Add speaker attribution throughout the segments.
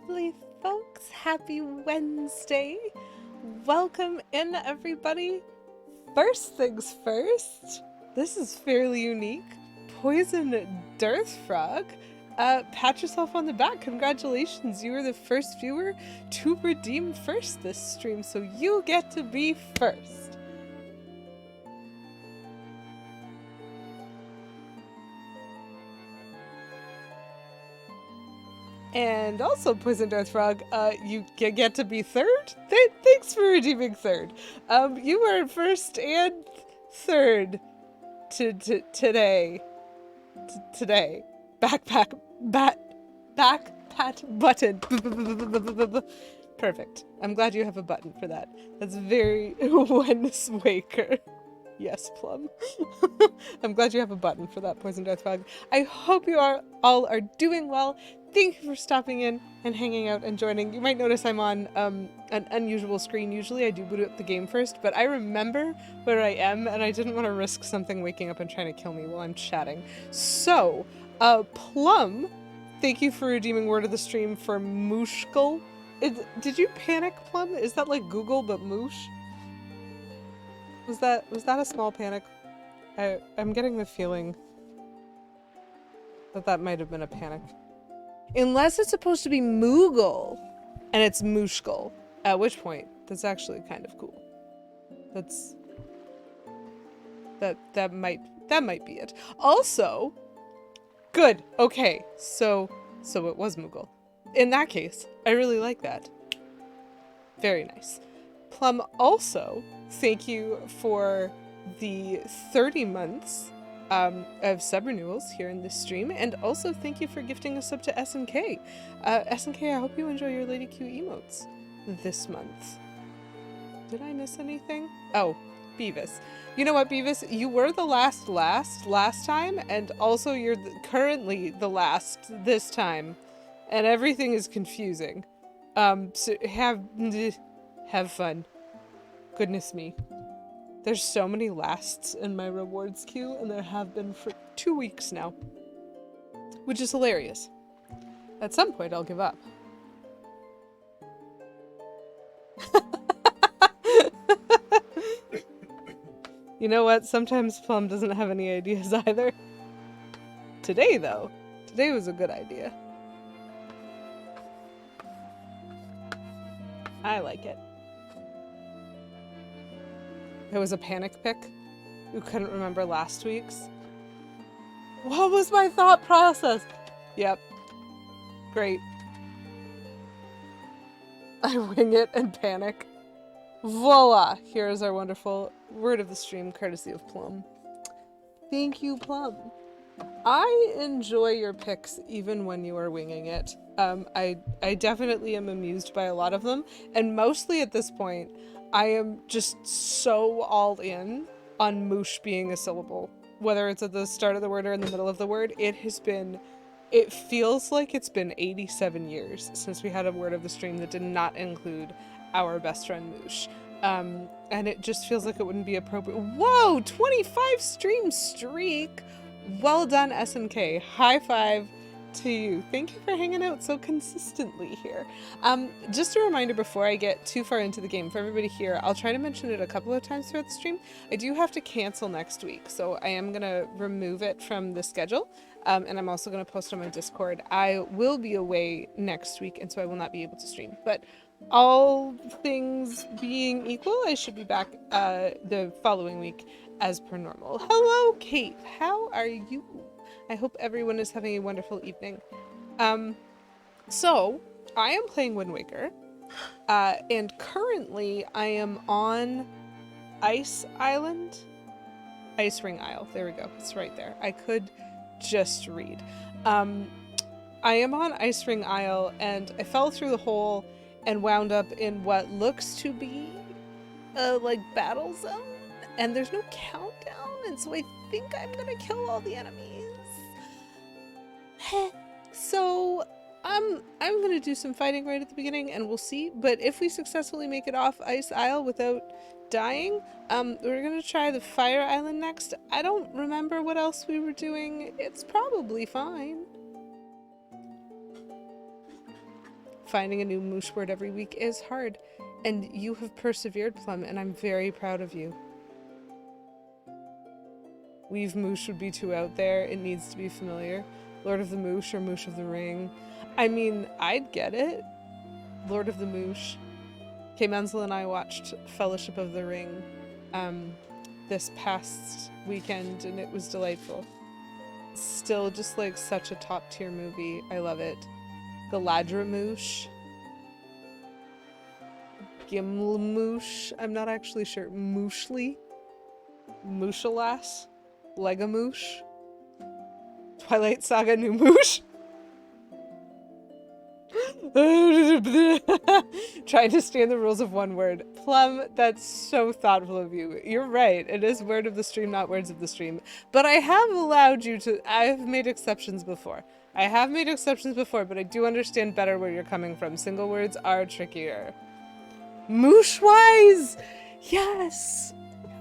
Speaker 1: lovely folks. Happy Wednesday. Welcome in, everybody. First things first, this is fairly unique. Poison Dearth Frog. Pat yourself on the back. Congratulations. You were the first viewer to redeem first this stream, so you get to be first. And also, Poison Death Frog, you get to be third? Thanks for redeeming third. You were first and third today. Today. Back pat button. Perfect. I'm glad you have a button for that. That's very Windwaker. Yes, Plum. I'm glad you have a button for that, Poison Death Frog. I hope you all are doing well. Thank you for stopping in and hanging out and joining. You might notice I'm on an unusual screen. Usually I do boot up the game first, but I remember where I am and I didn't want to risk something waking up and trying to kill me while I'm chatting. So, Plum, thank you for redeeming word of the stream for Mooshkle. Did you panic, Plum? Is that like Google but moosh? Was that a small panic? I'm getting the feeling that might have been a panic. Unless it's supposed to be Moogle, and it's Mooshkle. At which point, that's actually kind of cool. That might be it. Also, good. Okay, so it was Moogle. In that case, I really like that. Very nice. Plum, also, thank you for the 30 months of sub renewals here in this stream, and also thank you for gifting a sub to SNK. SNK, I hope you enjoy your Lady Q emotes this month. Did I miss anything? Oh, Beavis. You know what, Beavis? You were the last time, and also you're currently the last this time, and everything is confusing. So have fun. Goodness me. There's so many lasts in my rewards queue, and there have been for 2 weeks now. Which is hilarious. At some point, I'll give up. You know what? Sometimes Plum doesn't have any ideas either. Today, though. Today was a good idea. I like it. It was a panic pick. You couldn't remember last week's. What was my thought process? Yep. Great. I wing it and panic. Voila! Here is our wonderful word of the stream, courtesy of Plum. Thank you, Plum. I enjoy your picks even when you are winging it. I definitely am amused by a lot of them, and mostly at this point, I am just so all in on moosh being a syllable. Whether it's at the start of the word or in the middle of the word, it feels like it's been 87 years since we had a word of the stream that did not include our best friend Moosh. And it just feels like it wouldn't be appropriate. Whoa, 25 stream streak! Well done, SNK. High five to you. Thank you for hanging out so consistently here. Just a reminder before I get too far into the game for everybody here, I'll try to mention it a couple of times throughout the stream. I do have to cancel next week, so I am going to remove it from the schedule, and I'm also going to post on my Discord. I will be away next week, and so I will not be able to stream, but all things being equal, I should be back the following week as per normal. Hello, Kate. How are you? I hope everyone is having a wonderful evening. So, I am playing Windwaker, and currently I am on Ice Island? Ice Ring Isle. There we go. It's right there. I could just read. I am on Ice Ring Isle, and I fell through the hole and wound up in what looks to be a, like, battle zone, and there's no countdown, and so I think I'm gonna kill all the enemies. So, I'm gonna do some fighting right at the beginning, and we'll see. But if we successfully make it off Ice Isle without dying, we're gonna try the Fire Island next. I don't remember what else we were doing. It's probably fine. finding a new moosh word every week is hard, and you have persevered, Plum, and I'm very proud of you. Weave moosh would be too out there. It needs to be familiar. Lord of the Moosh or Moosh of the Ring. I mean, I'd get it. Lord of the Moosh. Kay Menzel and I watched Fellowship of the Ring this past weekend, and it was delightful. Still just like such a top tier movie. I love it. Galadrimoosh. Gimlemoosh. I'm not actually sure. Mooshly. Mooshalas. Legamoosh. Twilight Saga New Moosh. Trying to stay in the rules of one word. Plum, that's so thoughtful of you. You're right. It is word of the stream, not words of the stream. But I have allowed you to... I have made exceptions before. But I do understand better where you're coming from. Single words are trickier. Mooshwise! Yes!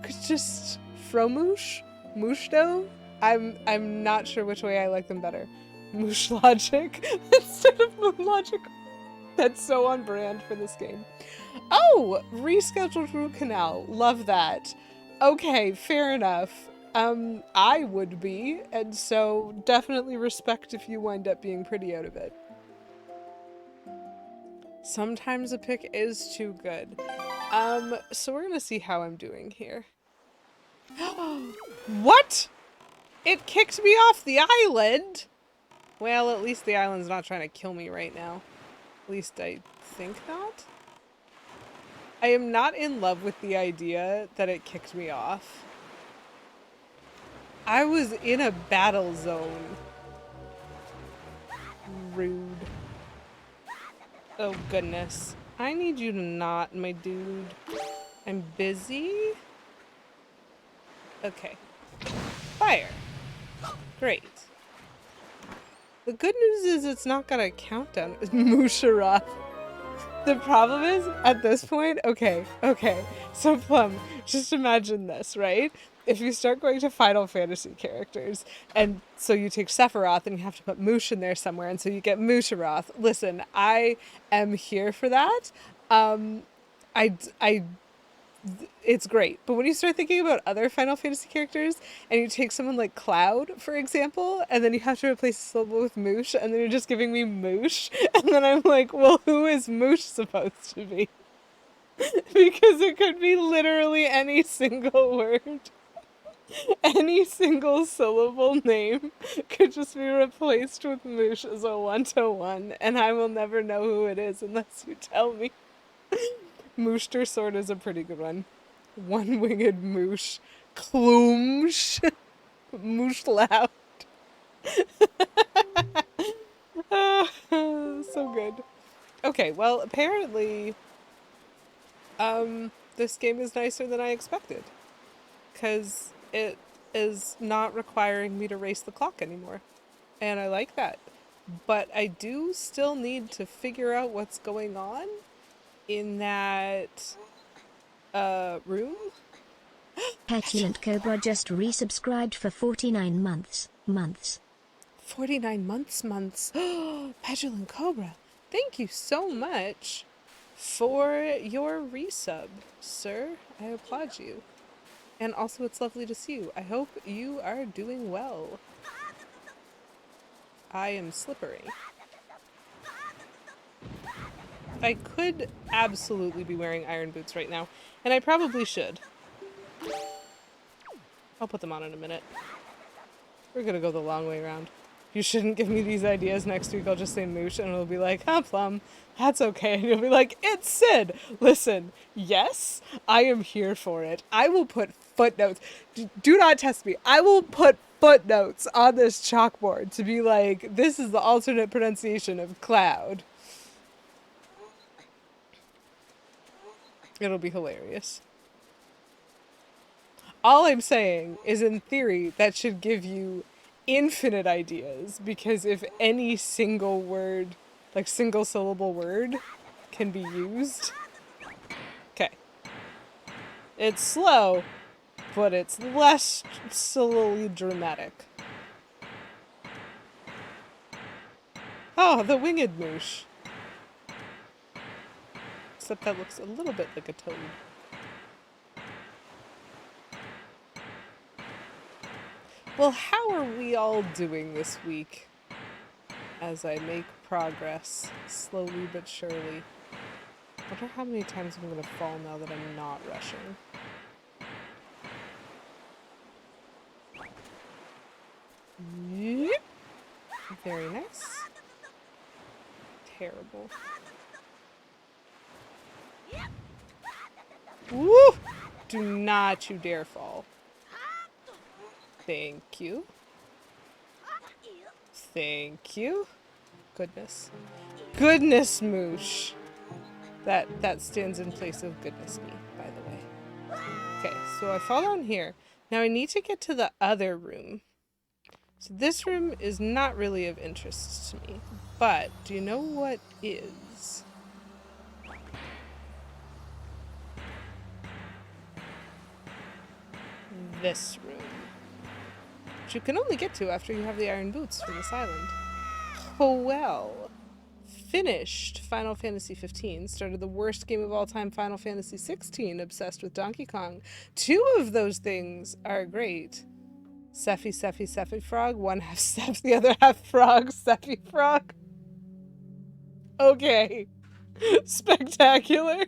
Speaker 1: Could just... Fromoosh? Mooshdo? I'm not sure which way I like them better. Moosh logic instead of moon logic. That's so on brand for this game. Oh, rescheduled root canal. Love that. Okay, fair enough. I would be, and so definitely respect if you wind up being pretty out of it. Sometimes a pick is too good. So we're gonna see how I'm doing here. What? It kicked me off the island! Well, at least the island's not trying to kill me right now. At least I think not. I am not in love with the idea that it kicked me off. I was in a battle zone. Rude. Oh goodness. I need you to not, my dude. I'm busy? Okay. Fire. Great. The good news is it's not got a countdown. Musharath. The problem is, at this point, okay. So Plum, just imagine this, right? If you start going to Final Fantasy characters, and so you take Sephiroth and you have to put Moosh in there somewhere, and so you get Musharath. Listen, I am here for that. It's great. But when you start thinking about other Final Fantasy characters, and you take someone like Cloud, for example, and then you have to replace the syllable with Moosh, and then you're just giving me Moosh, and then I'm like, well, who is Moosh supposed to be? Because it could be literally any single word. Any single syllable name could just be replaced with Moosh as a one-to-one, and I will never know who it is unless you tell me. Mooster Sword is a pretty good one. One-winged moosh. Kloomsh. Moosh loud. So good. Okay, well, apparently, this game is nicer than I expected. Because it is not requiring me to race the clock anymore. And I like that. But I do still need to figure out what's going on in that room.
Speaker 2: Petulant Cobra just resubscribed for 49 months.
Speaker 1: 49 months. Petulant Cobra, thank you so much for your resub, sir. I applaud you. And also, it's lovely to see you. I hope you are doing well. I am slippery. I could absolutely be wearing iron boots right now, and I probably should. I'll put them on in a minute. We're gonna go the long way around. You shouldn't give me these ideas. Next week I'll just say Moosh, and it'll be like, huh, Plum, that's okay. And you'll be like, it's Sid! Listen, yes, I am here for it. I will put footnotes. Do not test me. I will put footnotes on this chalkboard to be like, this is the alternate pronunciation of cloud. It'll be hilarious. All I'm saying is, in theory, that should give you infinite ideas, because if any single word, like single syllable word, can be used. Okay. It's slow, but it's less slowly dramatic. Oh, the winged moosh. Except that looks a little bit like a toad. Well, how are we all doing this week? As I make progress, slowly but surely. I wonder how many times I'm gonna fall now that I'm not rushing. Yep. Very nice. Terrible. Woo! Do not you dare fall. Thank you. Thank you. Goodness. Goodness moosh. That stands in place of goodness me, by the way. Okay, so I fall down here. Now I need to get to the other room. So this room is not really of interest to me. But do you know what is? This room. Which you can only get to after you have the iron boots from this island. Oh well. Finished Final Fantasy 15, started the worst game of all time, Final Fantasy 16, obsessed with Donkey Kong. Two of those things are great. Sephi frog, one half Seph, the other half frog, Sephi frog. Okay. Spectacular.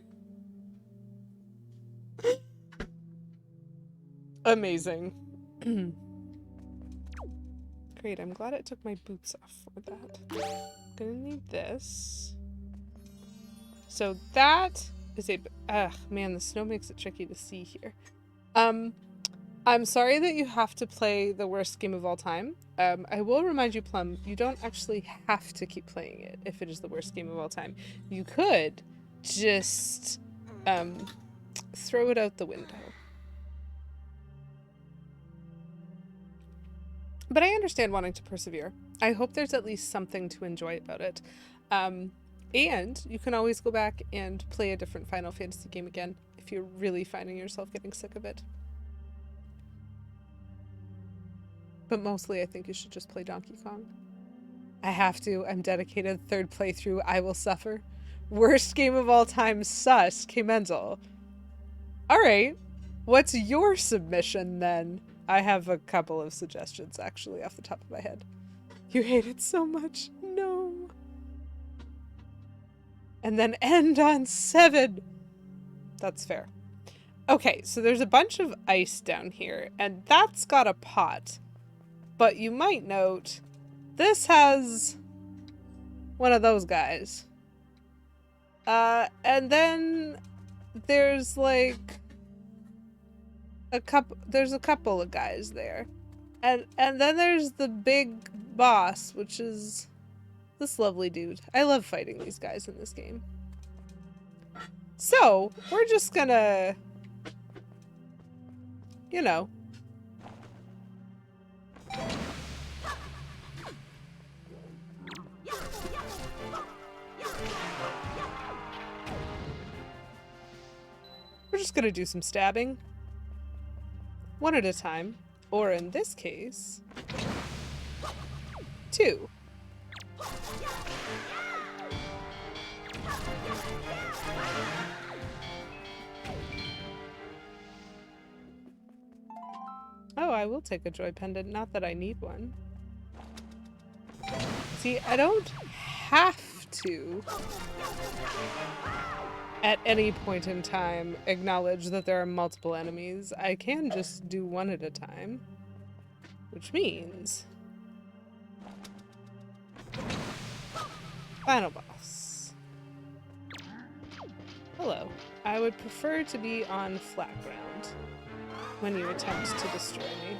Speaker 1: Amazing. Great, I'm glad it took my boots off for that. Gonna need this. So that is a... man, the snow makes it tricky to see here. I'm sorry that you have to play the worst game of all time. I will remind you, Plum, you don't actually have to keep playing it if it is the worst game of all time. You could just throw it out the window. But I understand wanting to persevere. I hope there's at least something to enjoy about it. And you can always go back and play a different Final Fantasy game again if you're really finding yourself getting sick of it. But mostly I think you should just play Donkey Kong. I have to. I'm dedicated. Third playthrough. I will suffer. Worst game of all time. Sus. K-Mental. Alright. What's your submission then? I have a couple of suggestions actually off the top of my head. You hate it so much. No. And then end on 7. That's fair. Okay, so there's a bunch of ice down here, and that's got a pot. But you might note, this has one of those guys. And then there's like there's a couple of guys there. And then there's the big boss, which is this lovely dude. I love fighting these guys in this game. So, we're just gonna, you know, we're just gonna do some stabbing. One at a time. Or in this case, 2. Oh, I will take a joy pendant. Not that I need one. See, I don't have to, at any point in time, acknowledge that there are multiple enemies. I can just do one at a time. Which means... final boss. Hello. I would prefer to be on flat ground when you attempt to destroy me.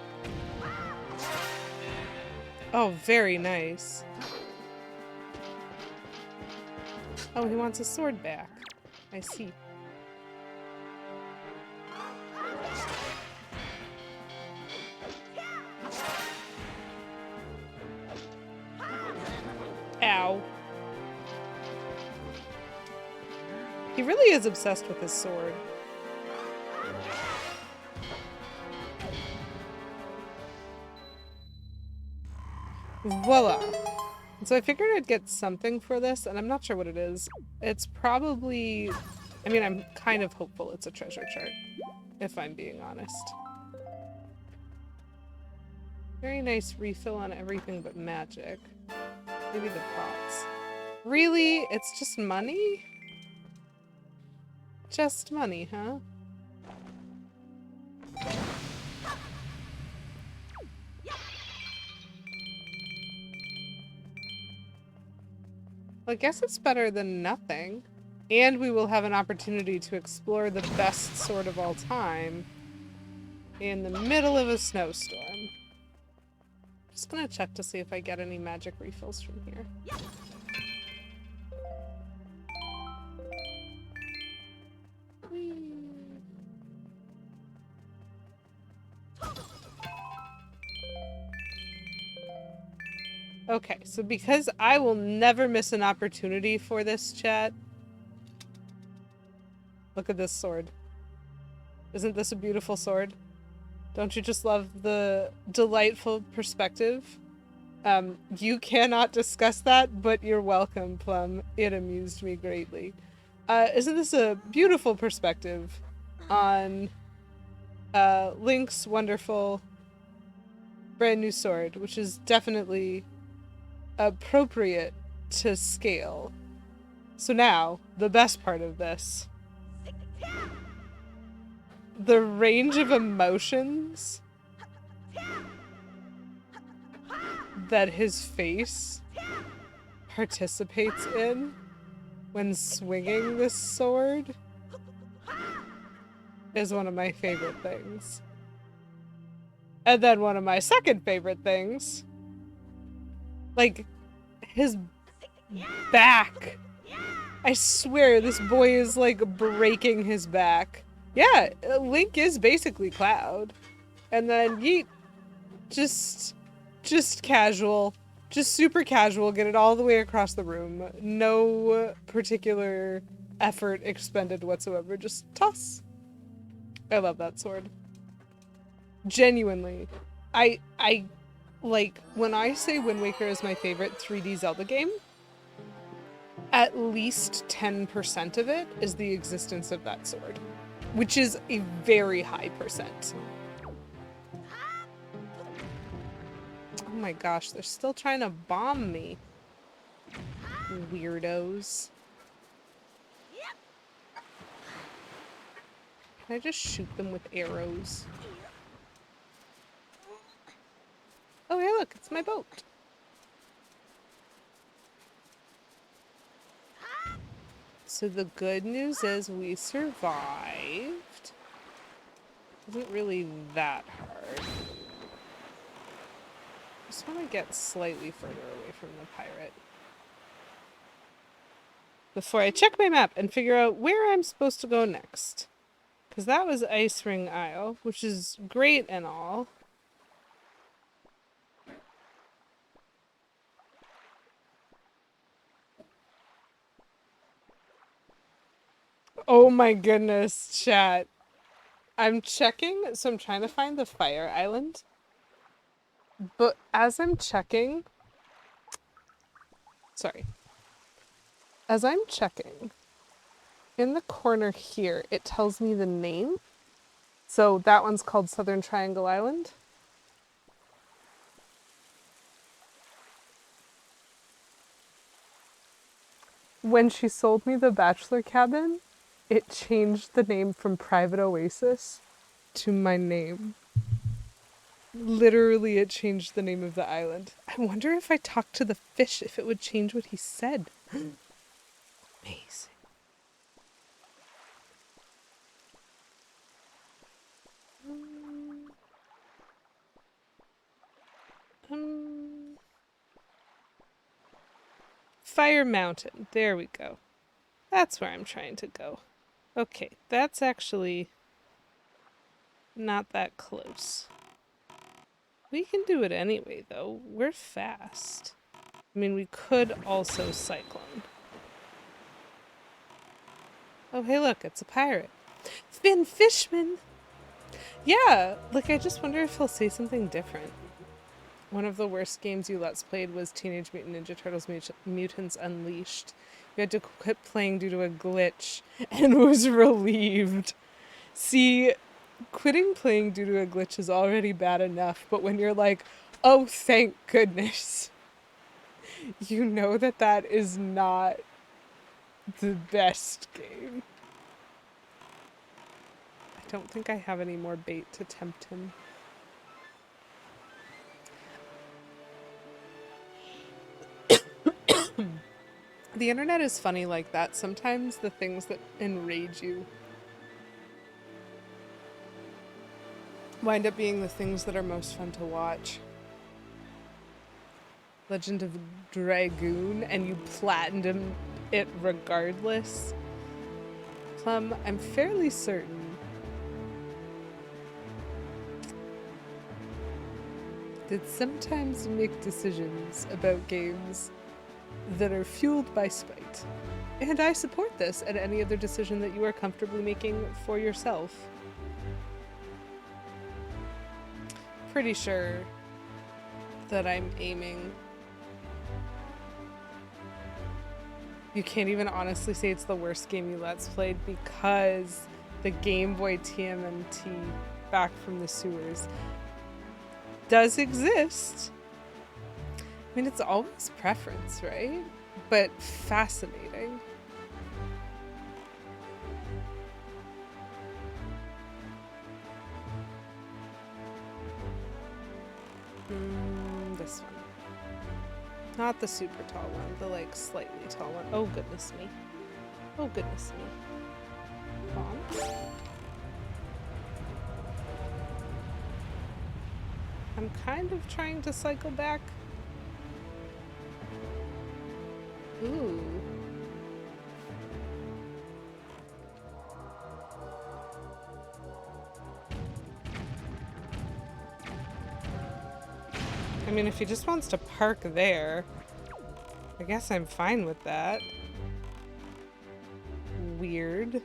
Speaker 1: Oh, very nice. Oh, he wants his sword back. I see. Ow. He really is obsessed with his sword. Voila. So I figured I'd get something for this, and I'm not sure what it is. It's probably I mean, I'm kind of hopeful it's a treasure chart, if I'm being honest. Very nice refill on everything but magic. Maybe the pots. Really? It's just money? Just money, huh? Well, I guess it's better than nothing. And we will have an opportunity to explore the best sword of all time in the middle of a snowstorm. Just gonna check to see if I get any magic refills from here. Whee. Okay, so because I will never miss an opportunity for this, chat. Look at this sword. Isn't this a beautiful sword? Don't you just love the delightful perspective? You cannot discuss that, but you're welcome, Plum. It amused me greatly. Isn't this a beautiful perspective on Link's wonderful brand new sword, which is definitely appropriate to scale. So now, the best part of this. The range of emotions that his face participates in when swinging this sword is one of my favorite things. And then one of my second favorite things, like, his back. I swear, this boy is, like, breaking his back. Yeah, Link is basically Cloud. And then Yeet, just casual. Just super casual, get it all the way across the room. No particular effort expended whatsoever, just toss. I love that sword. Genuinely. I like, when I say Wind Waker is my favorite 3D Zelda game, at least 10% of it is the existence of that sword, which is a very high percent. Oh my gosh, they're still trying to bomb me. Weirdos. Can I just shoot them with arrows? Oh yeah, look, it's my boat. So the good news is we survived. Wasn't really that hard. Just want to get slightly further away from the pirate before I check my map and figure out where I'm supposed to go next. Because that was Ice Ring Isle, which is great and all. Oh my goodness, chat. I'm checking, so I'm trying to find the Fire Island. But as I'm checking... Sorry. As I'm checking, in the corner here, it tells me the name. So that one's called Southern Triangle Island. When she sold me the bachelor cabin, it changed the name from Private Oasis to my name. Literally, it changed the name of the island. I wonder if I talked to the fish, if it would change what he said. Amazing. Fire Mountain. There we go. That's where I'm trying to go. Okay, that's actually not that close. We can do it anyway, though. We're fast. I mean, we could also Cyclone. Oh, hey, look, it's a pirate. Finn Fishman! Yeah, like, I just wonder if he'll say something different. One of the worst games you Let's Played was Teenage Mutant Ninja Turtles Mutants Unleashed. You had to quit playing due to a glitch and was relieved. See, quitting playing due to a glitch is already bad enough, but when you're like, oh, thank goodness, you know that that is not the best game. I don't think I have any more bait to tempt him. The internet is funny like that. Sometimes the things that enrage you wind up being the things that are most fun to watch. Legend of Dragoon, and you platinumed it regardless. Plum, I'm fairly certain that sometimes you make decisions about games that are fueled by spite. And I support this and any other decision that you are comfortably making for yourself. Pretty sure that I'm aiming. You can't even honestly say it's the worst game you Let's Played because the Game Boy TMNT Back from the Sewers does exist. I mean, it's always preference, right? But fascinating. This one. Not the super tall one, the like slightly tall one. Oh goodness me. Oh goodness me. Bonk. I'm kind of trying to cycle back. Ooh. I mean, if he just wants to park there, I guess I'm fine with that. Weird.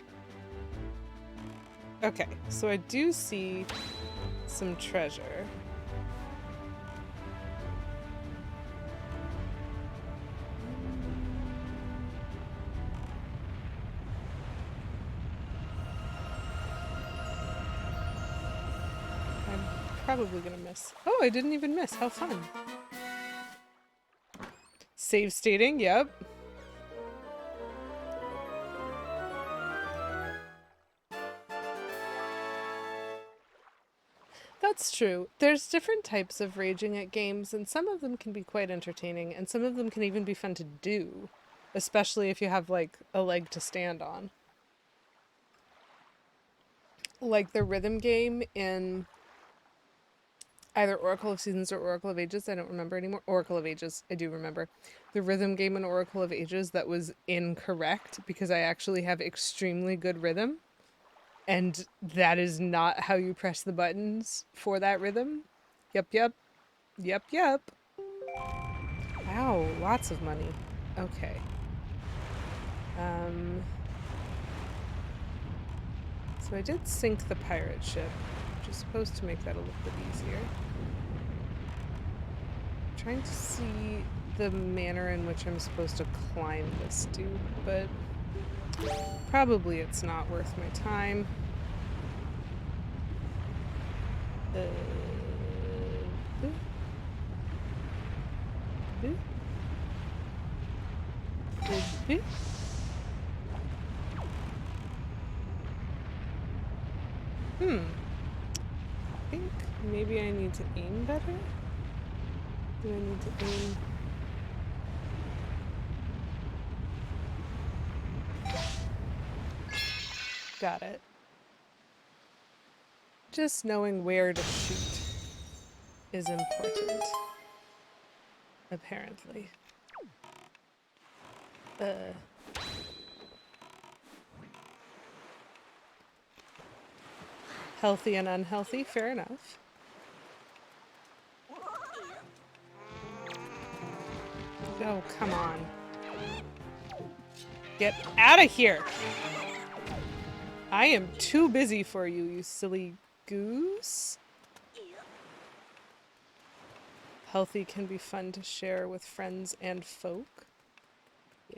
Speaker 1: Okay, so I do see some treasure. Probably gonna miss. Oh, I didn't even miss. How fun. Save stating, yep. That's true. There's different types of raging at games, and some of them can be quite entertaining, and some of them can even be fun to do, especially if you have, like, a leg to stand on. Like the rhythm game in either Oracle of Seasons or Oracle of Ages. I don't remember anymore. Oracle of Ages, I do remember. The rhythm game in Oracle of Ages that was incorrect because I actually have extremely good rhythm. And that is not how you press the buttons for that rhythm. Yep, yep. Yep, yep. Wow, lots of money. Okay. So I did sink the pirate ship, which is supposed to make that a little bit easier. I'm trying to see the manner in which I'm supposed to climb this dude, but probably it's not worth my time. I think maybe I need to aim better? Do I need to aim? Got it. Just knowing where to shoot is important. Apparently. Healthy and unhealthy, fair enough. Oh, come on. Get out of here! I am too busy for you, you silly goose. Healthy can be fun to share with friends and folk.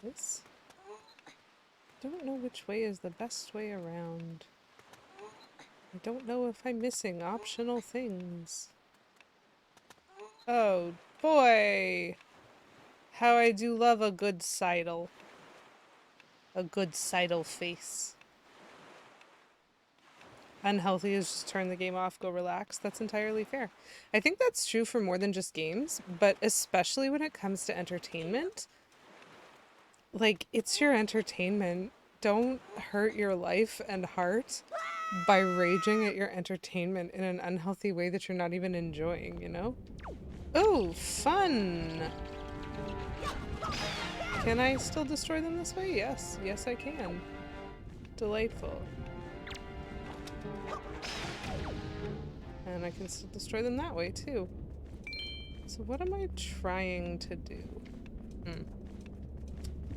Speaker 1: Yes. Don't know which way is the best way around. I don't know if I'm missing optional things. Oh boy! How I do love a good sidle. A good sidle face. Unhealthy is just turn the game off, go relax. That's entirely fair. I think that's true for more than just games, but especially when it comes to entertainment. Like, it's your entertainment. Don't hurt your life and heart by raging at your entertainment in an unhealthy way that you're not even enjoying, you know? Oh, fun! Can I still destroy them this way? Yes. Yes, I can. Delightful. And I can still destroy them that way, too. So what am I trying to do?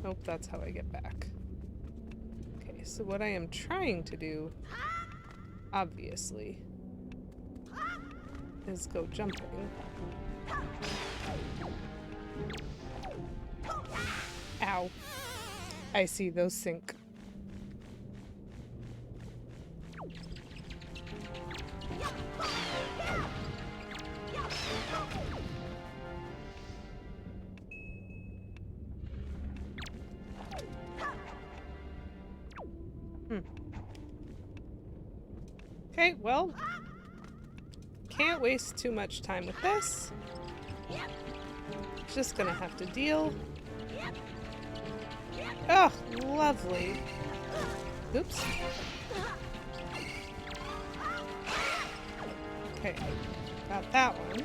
Speaker 1: Nope, that's how I get back. Okay, so what I am trying to do, obviously, is go jumping. Ow. I see those sink. Okay, well, can't waste too much time with this. Just gonna have to deal. Oh, lovely. Oops. Okay, got that one.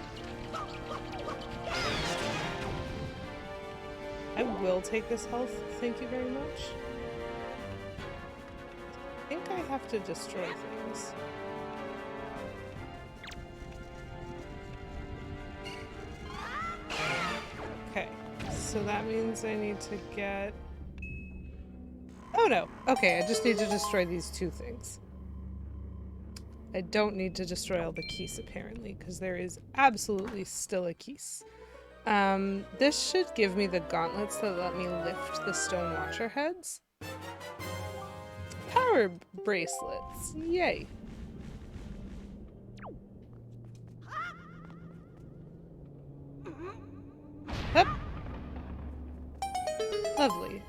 Speaker 1: I will take this health, thank you very much. I think I have to destroy things. Okay, so that means I need to get... Oh no, okay, I just need to destroy these two things. I don't need to destroy all the keys apparently, because there is absolutely still a keys. This should give me the gauntlets that let me lift the stone watcher heads. Power bracelets, yay. Hup. Lovely.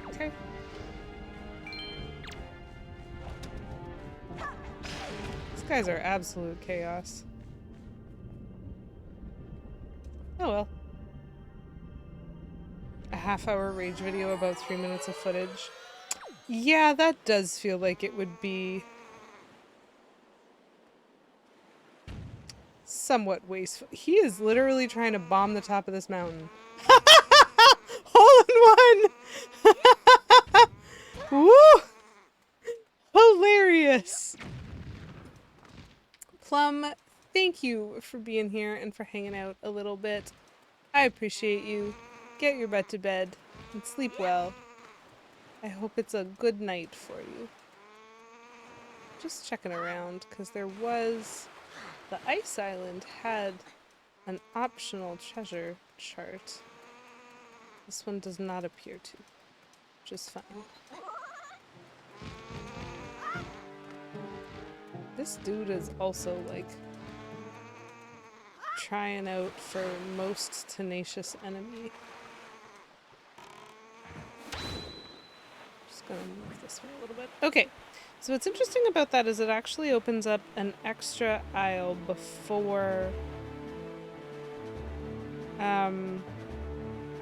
Speaker 1: Okay. These guys are absolute chaos. Oh well. A half-hour rage video about 3 minutes of footage. Yeah, that does feel like it would be somewhat wasteful. He is literally trying to bomb the top of this mountain. Hole in one! Woo! Hilarious! Plum, thank you for being here and for hanging out a little bit. I appreciate you. Get your butt to bed and sleep well. I hope it's a good night for you. Just checking around, because there was... The ice island had an optional treasure chart. This one does not appear to, which is fine. This dude is also, like, trying out for most tenacious enemy. Just gonna move this way a little bit. Okay, so what's interesting about that is it actually opens up an extra aisle before... I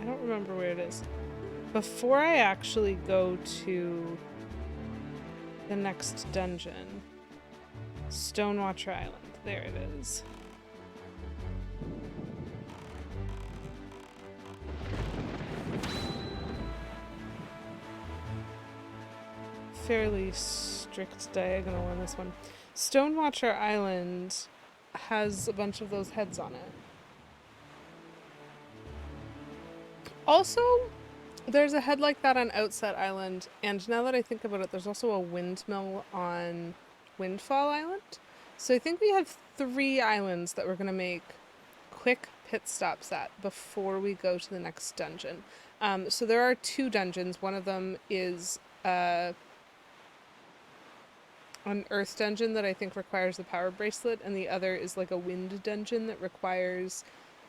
Speaker 1: don't remember where it is. Before I actually go to the next dungeon. Stonewatcher Island. There it is. Fairly strict diagonal on this one. Stonewatcher Island has a bunch of those heads on it. Also, there's a head like that on Outset Island, and now that I think about it, there's also a windmill on Windfall Island. So I think we have 3 islands that we're going to make quick pit stops at before we go to the next dungeon. So there are 2 dungeons. One of them is an earth dungeon that I think requires the power bracelet, and the other is like a wind dungeon that requires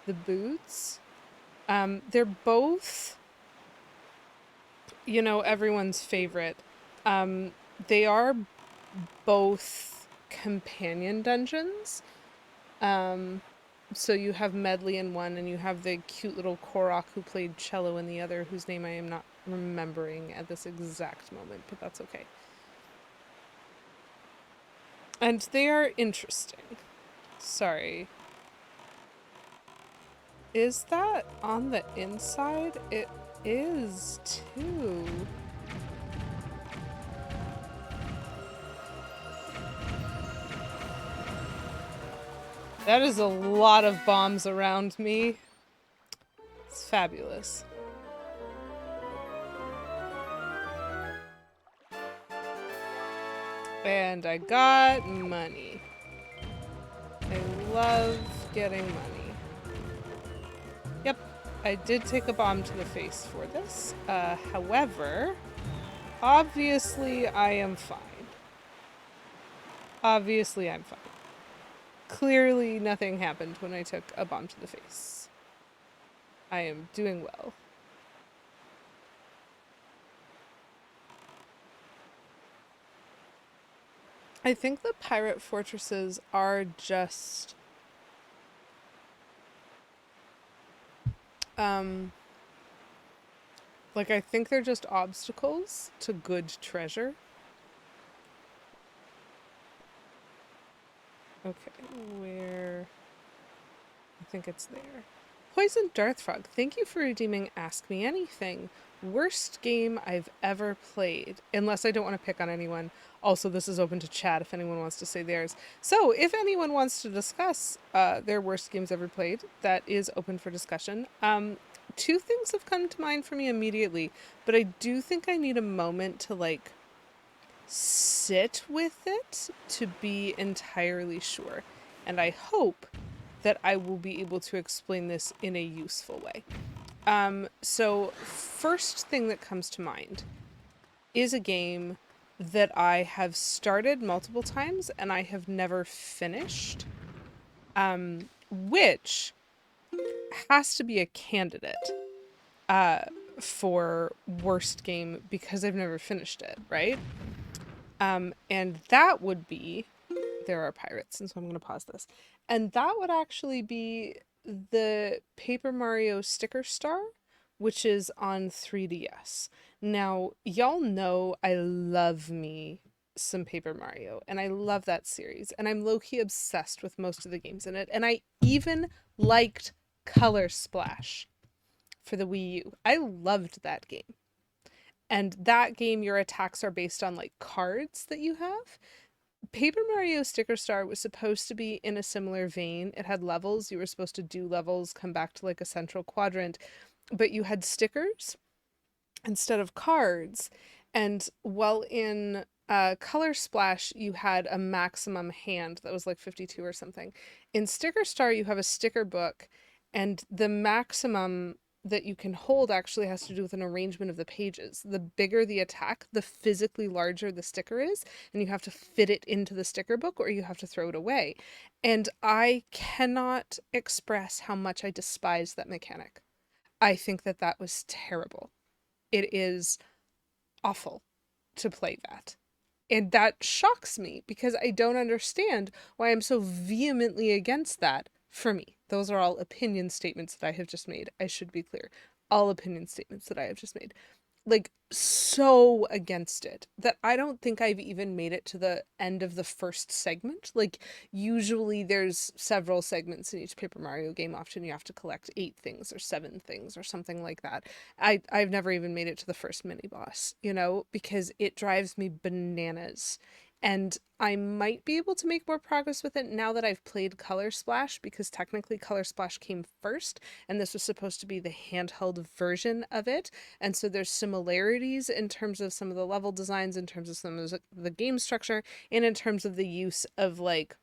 Speaker 1: the boots. They're both, everyone's favorite. They are both companion dungeons. So you have Medley in one, and you have the cute little Korok who played cello in the other, whose name I am not remembering at this exact moment, but that's okay. And they are interesting. Sorry. Is that on the inside? It is, too. That is a lot of bombs around me. It's fabulous. And I got money. I love getting money. Yep, I did take a bomb to the face for this. However, obviously I am fine. Obviously I'm fine. Clearly nothing happened when I took a bomb to the face. I am doing well. I think the pirate fortresses are just like, I think they're just obstacles to good treasure. Okay, where? I think it's there. Poison Darthfrog, thank you for redeeming Ask Me Anything. Worst game I've ever played. Unless I don't want to pick on anyone. Also, this is open to chat if anyone wants to say theirs. So, if anyone wants to discuss their worst games ever played, that is open for discussion. 2 things have come to mind for me immediately, but I do think I need a moment to, like, sit with it to be entirely sure. And I hope that I will be able to explain this in a useful way. So first thing that comes to mind is a game that I have started multiple times and I have never finished, which has to be a candidate for worst game because I've never finished it, right? And that would be, there are pirates, and so I'm going to pause this. And that would actually be the Paper Mario Sticker Star, which is on 3DS. Now, y'all know I love me some Paper Mario, and I love that series, and I'm low-key obsessed with most of the games in it, and I even liked Color Splash for the Wii U. I loved that game. And that game, your attacks are based on, like, cards that you have. Paper Mario Sticker Star was supposed to be in a similar vein. It had levels. You were supposed to do levels, come back to, like, a central quadrant, but you had stickers instead of cards. And while in Color Splash, you had a maximum hand that was like 52 or something. In Sticker Star, you have a sticker book, and the maximum that you can hold actually has to do with an arrangement of the pages. The bigger the attack, the physically larger the sticker is, and you have to fit it into the sticker book or you have to throw it away. And I cannot express how much I despise that mechanic. I think that that was terrible. It is awful to play that. And that shocks me because I don't understand why I'm so vehemently against that for me. Those are all opinion statements that I have just made. I should be clear. All opinion statements that I have just made. Like, so against it that I don't think I've even made it to the end of the first segment. Like, usually there's several segments in each Paper Mario game. Often you have to collect 8 things or 7 things or something like that. I've never even made it to the first mini boss, because it drives me bananas. And I might be able to make more progress with it now that I've played Color Splash, because technically Color Splash came first, and this was supposed to be the handheld version of it. And so there's similarities in terms of some of the level designs, in terms of some of the game structure, and in terms of the use of like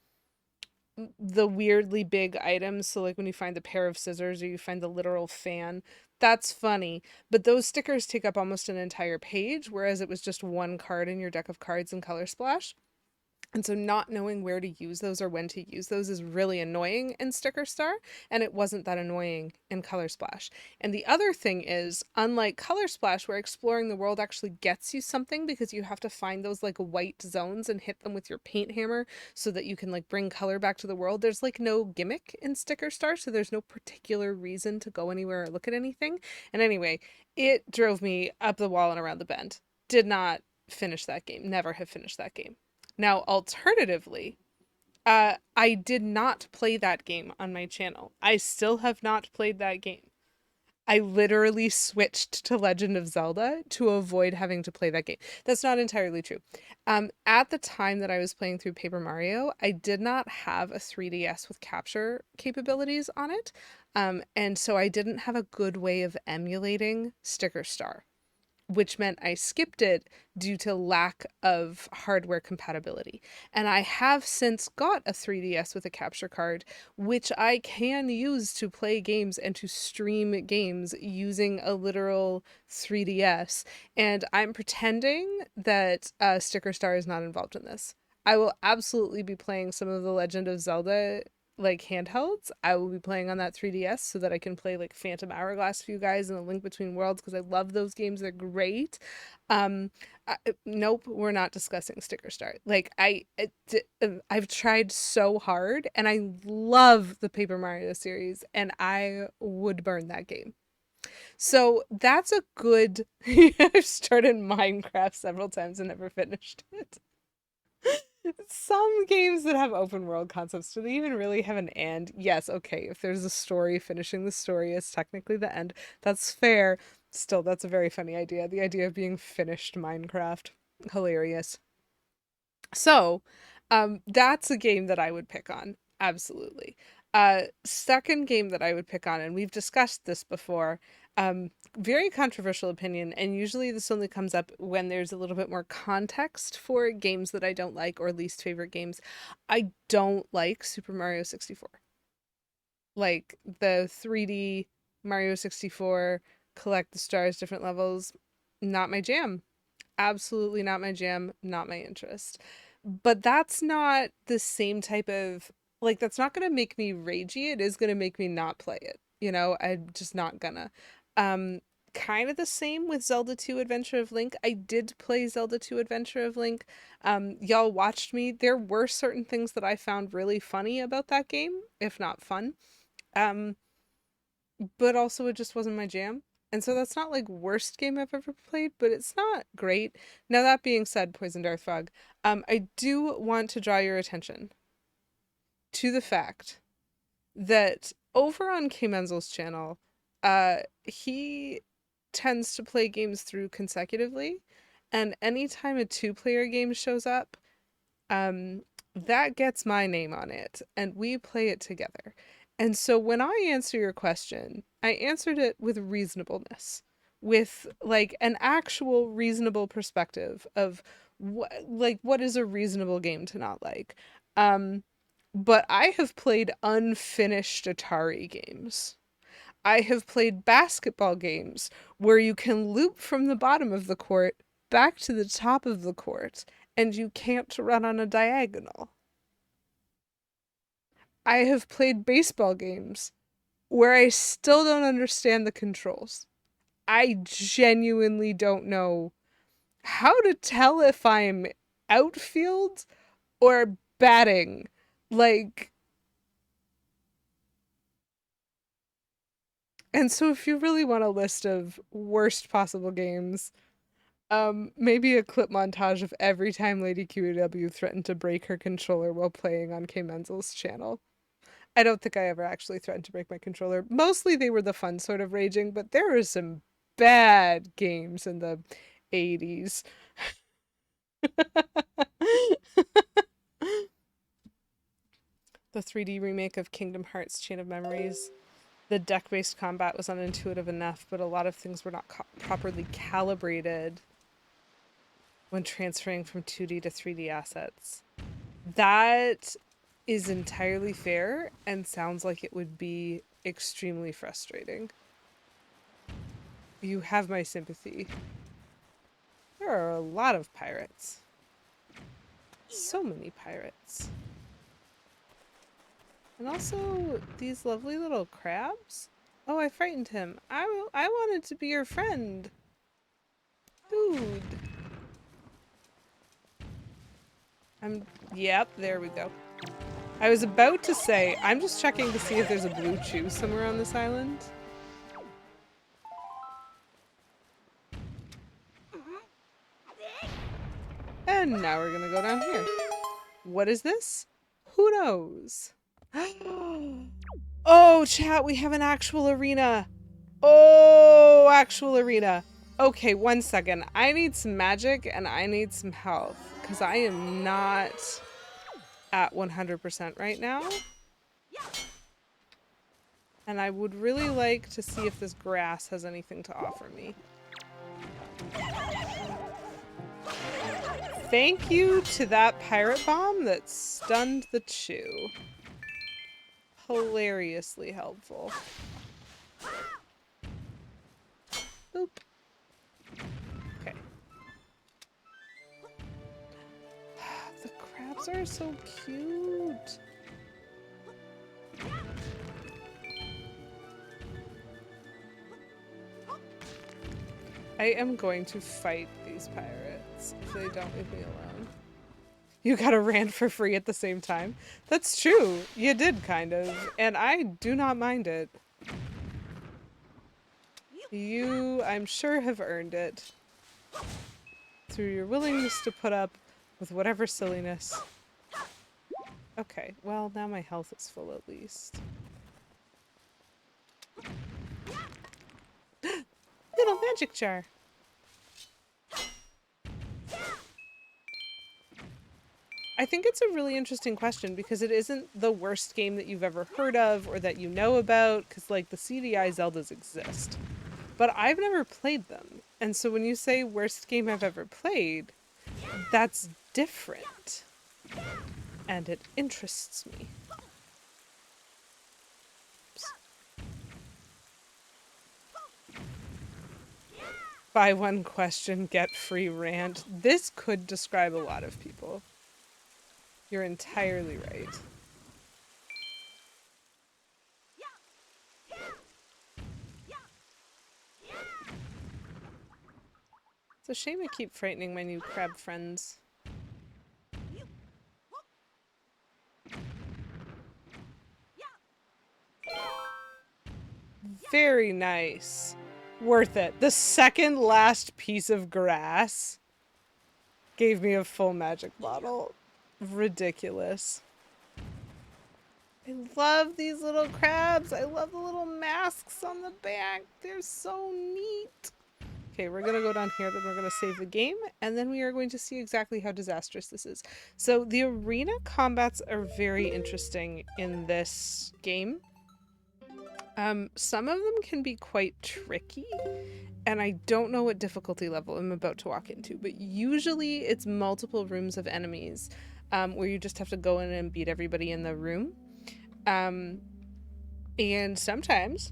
Speaker 1: the weirdly big items. So like when you find the pair of scissors or you find the literal fan, that's funny. But those stickers take up almost an entire page, whereas it was just one card in your deck of cards in Color Splash. And so not knowing where to use those or when to use those is really annoying in Sticker Star, and it wasn't that annoying in Color Splash. And the other thing is, unlike Color Splash, where exploring the world actually gets you something because you have to find those like white zones and hit them with your paint hammer so that you can like bring color back to the world, there's like no gimmick in Sticker Star, so there's no particular reason to go anywhere or look at anything. And anyway, it drove me up the wall and around the bend. Did not finish that game, never have finished that game. Now, alternatively, I did not play that game on my channel. I still have not played that game. I literally switched to Legend of Zelda to avoid having to play that game. That's not entirely true. At the time that I was playing through Paper Mario, I did not have a 3DS with capture capabilities on it. And so I didn't have a good way of emulating Sticker Star, which meant I skipped it due to lack of hardware compatibility. And I have since got a 3DS with a capture card, which I can use to play games and to stream games using a literal 3DS. And I'm pretending that Sticker Star is not involved in this. I will absolutely be playing some of the Legend of Zelda like handhelds. I will be playing on that 3DS so that I can play like Phantom Hourglass for you guys and A Link Between Worlds, because I love those games. They're great. Um, nope, we're not discussing Sticker Star. Like I've tried so hard, and I love the Paper Mario series, and I would burn that game. So that's a good. I've started Minecraft several times and never finished it. Some games that have open world concepts, do they even really have an end? Yes, okay, if there's a story, finishing the story is technically the end. That's fair. Still, that's a very funny idea. The idea of being finished Minecraft. Hilarious. So, that's a game that I would pick on. Absolutely. Second game that I would pick on, and we've discussed this before, very controversial opinion, and usually this only comes up when there's a little bit more context for games that I don't like or least favorite games. I don't like Super Mario 64. Like the 3D Mario 64, collect the stars, different levels, not my jam. Absolutely not my jam, not my interest. But that's not the same type of, like, that's not going to make me ragey. It is going to make me not play it. You know, I'm just not gonna. Um, Kind of the same with Zelda 2 Adventure of Link. I did play Zelda 2 Adventure of Link. Y'all watched me. There were certain things that I found really funny about that game, if not fun. Um, but also it just wasn't my jam. And so that's not like worst game I've ever played, but it's not great. Now that being said, Poison Dart Fog, I do want to draw your attention to the fact that over on K Menzel's channel, he tends to play games through consecutively, and anytime a two-player game shows up, um, that gets my name on it, and we play it together. And so when I answer your question, I answered it with reasonableness, with like an actual reasonable perspective of what is a reasonable game to not like. Um, but I have played unfinished Atari games. I have played basketball games where you can loop from the bottom of the court back to the top of the court and you can't run on a diagonal. I have played baseball games where I still don't understand the controls. I genuinely don't know how to tell if I'm outfield or batting. Like, and so if you really want a list of worst possible games, maybe a clip montage of every time Lady QEW threatened to break her controller while playing on K Menzel's channel. I don't think I ever actually threatened to break my controller. Mostly they were the fun sort of raging, but there were some bad games in the 80s. The 3D remake of Kingdom Hearts Chain of Memories. The deck-based combat was unintuitive enough, but a lot of things were not properly calibrated when transferring from 2D to 3D assets. That is entirely fair and sounds like it would be extremely frustrating. You have my sympathy. There are a lot of pirates. So many pirates. And also these lovely little crabs. Oh, I frightened him. I wanted to be your friend. Dude. Yep, there we go. I was about to say, I'm just checking to see if there's a blue chew somewhere on this island. And now we're gonna go down here. What is this? Who knows? Oh, chat, we have an actual arena. Oh, actual arena. Okay, 1 second. I need some magic and I need some health because I am not at 100% right now. And I would really like to see if this grass has anything to offer me. Thank you to that pirate bomb that stunned the chew. Hilariously helpful. Boop. Okay. The crabs are so cute. I am going to fight these pirates if they don't leave me alone. You got a rant for free at the same time. That's true. You did, kind of. And I do not mind it. You, I'm sure, have earned it. Through your willingness to put up with whatever silliness. Okay, well, now my health is full at least. Little magic jar. I think it's a really interesting question because it isn't the worst game that you've ever heard of or that you know about, because like the CDI Zeldas exist. But I've never played them. And so when you say worst game I've ever played, that's different. And it interests me. Oops. Buy one question, get free rant. This could describe a lot of people. You're entirely right. It's a shame I keep frightening my new crab friends. Very nice. Worth it. The second last piece of grass gave me a full magic bottle. Ridiculous. I love these little crabs. I love the little masks on the back. They're so neat. Okay, we're gonna go down here, then we're gonna save the game, and then we are going to see exactly how disastrous this is. So the arena combats are very interesting in this game. Some of them can be quite tricky, and I don't know what difficulty level I'm about to walk into, but usually it's multiple rooms of enemies, where you just have to go in and beat everybody in the room. And sometimes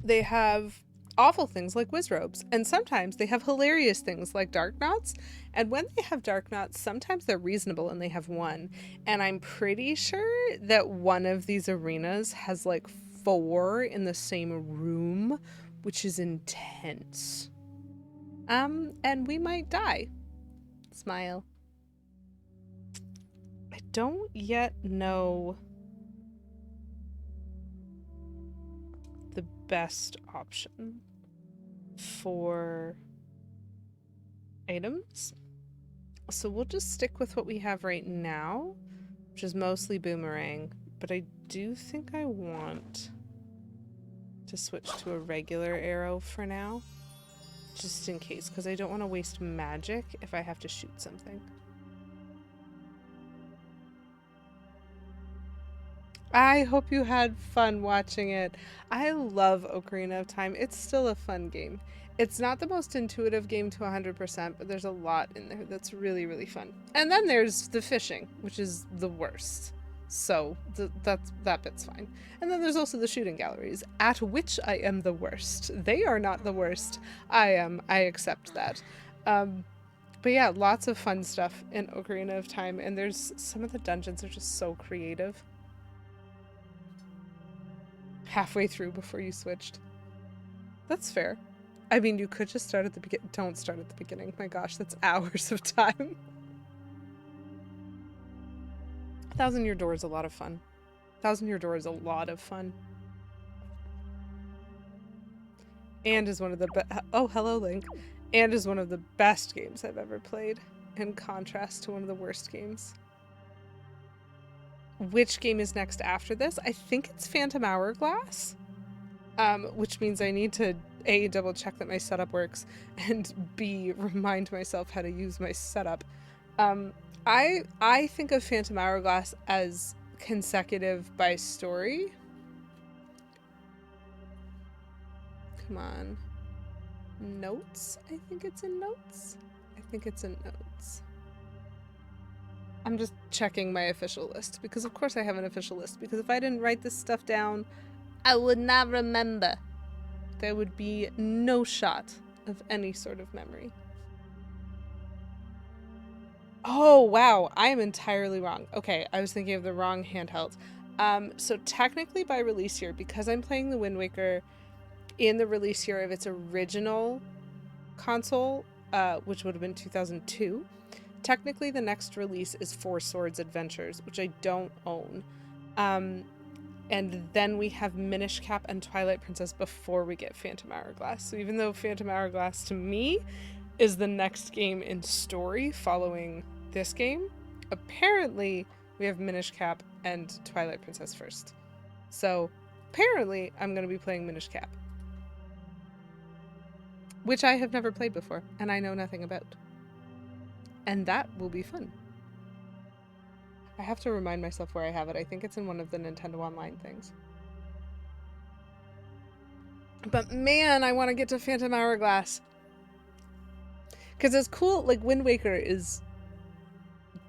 Speaker 1: they have awful things like whiz robes, and sometimes they have hilarious things like dark knots. And when they have dark knots, sometimes they're reasonable and they have one. And I'm pretty sure that one of these arenas has like 4 in the same room, which is intense. And we might die. Smile. I don't yet know the best option for items. So we'll just stick with what we have right now, which is mostly boomerang, but I do think I want to switch to a regular arrow for now, just in case, because I don't want to waste magic if I have to shoot something. I hope you had fun watching it. I love Ocarina of Time. It's still a fun game. It's not the most intuitive game to 100%, but there's a lot in there that's really, really fun. And then there's the fishing, which is the worst. So that bit's fine. And then there's also the shooting galleries, at which I am the worst. They are not the worst. I am. I accept that. But yeah, lots of fun stuff in Ocarina of Time, and there's some of the dungeons are just so creative. Halfway through before you switched. That's fair. I mean, you could just start at the beginning. Don't start at the beginning. My gosh, that's hours of time. Thousand Year Door is a lot of fun. Thousand Year Door is a lot of fun. And is one of the oh, hello, Link. And is one of the best games I've ever played, in contrast to one of the worst games. Which game is next after this? I think it's Phantom Hourglass, which means I need to A, double check that my setup works, and B, remind myself how to use my setup. I think of Phantom Hourglass as consecutive by story. Come on. Notes? I think it's in notes. I think it's in notes. I'm just checking my official list, because of course I have an official list, because if I didn't write this stuff down, I would not remember. There would be no shot of any sort of memory. Oh, wow. I am entirely wrong. Okay, I was thinking of the wrong handheld. So technically by release year, because I'm playing the Windwaker in the release year of its original console, which would have been 2002, technically the next release is Four Swords Adventures, which I don't own. And then we have Minish Cap and Twilight Princess before we get Phantom Hourglass. So even though Phantom Hourglass to me is the next game in story following this game, apparently we have Minish Cap and Twilight Princess first. So apparently I'm going to be playing Minish Cap, which I have never played before and I know nothing about. And that will be fun. I have to remind myself where I have it. I think it's in one of the Nintendo Online things. But man, I want to get to Phantom Hourglass. Because it's cool, like Wind Waker is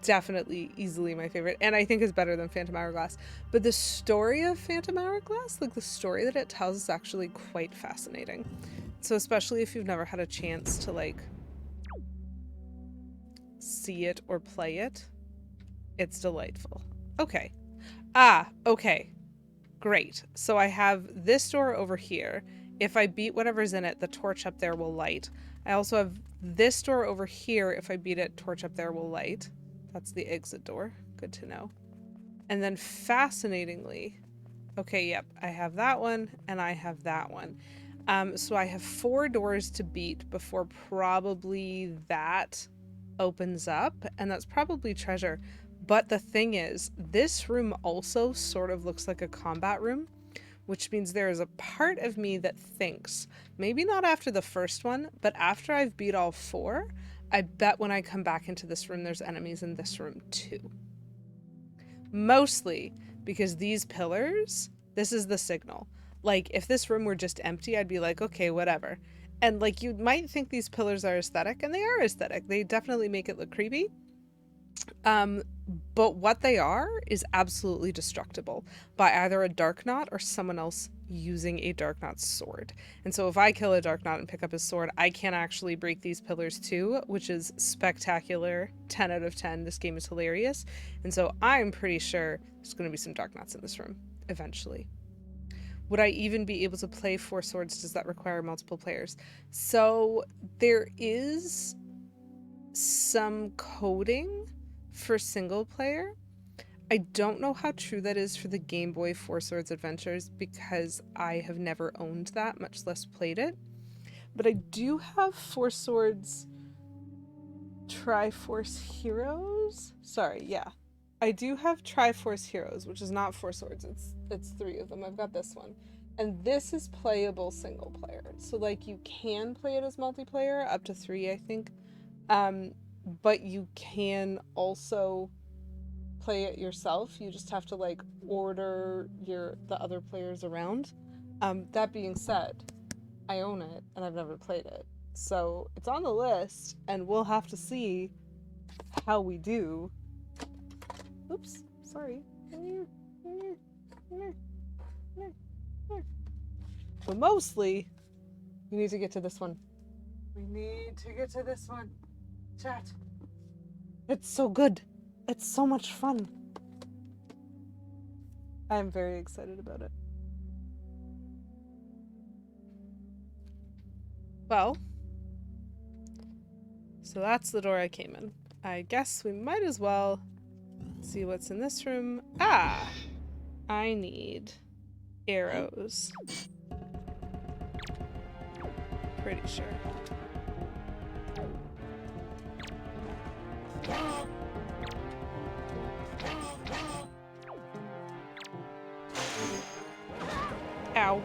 Speaker 1: definitely easily my favorite, and I think is better than Phantom Hourglass. But the story of Phantom Hourglass, like the story that it tells, is actually quite fascinating. So especially if you've never had a chance to like see it or play it, it's delightful. Okay. Okay. Great. So I have this door over here. If I beat whatever's in it, the torch up there will light. I also have this door over here. If I beat it, torch up there will light. That's the exit door. Good to know. And then fascinatingly, okay, yep, I have that one and I have that one. So I have 4 doors to beat before probably that opens up, and that's probably treasure. But the thing is, this room also sort of looks like a combat room, which means there is a part of me that thinks, maybe not after the first one, but after I've beat all 4, I bet when I come back into this room, there's enemies in this room too. Mostly because these pillars, this is the signal. Like, if this room were just empty, I'd be like, okay, whatever. And like, you might think these pillars are aesthetic, and they are aesthetic. They definitely make it look creepy. But what they are is absolutely destructible by either a Dark Knot or someone else using a Dark Knot's sword. And so if I kill a Dark Knot and pick up his sword, I can actually break these pillars too, which is spectacular. 10 out of 10. This game is hilarious. And so I'm pretty sure there's going to be some Dark Knots in this room eventually. Would I even be able to play 4 swords? Does that require multiple players? So there is some coding for single player. I don't know how true that is for the Game Boy 4 Swords Adventures because I have never owned that, much less played it. But I do have 4 Swords Triforce Heroes. Sorry, yeah. I do have Triforce Heroes, which is not 4 Swords. It's 3 of them. I've got this one. And this is playable single player. So like you can play it as multiplayer, up to 3, I think. But you can also play it yourself. You just have to like order the other players around. That being said, I own it and I've never played it. So it's on the list and we'll have to see how we do. Oops, sorry. But mostly, we need to get to this one. We need to get to this one. Chat. It's so good. It's so much fun. I'm very excited about it. Well, so that's the door I came in. I guess we might as well see what's in this room. Ah! I need arrows. Pretty sure. Ow.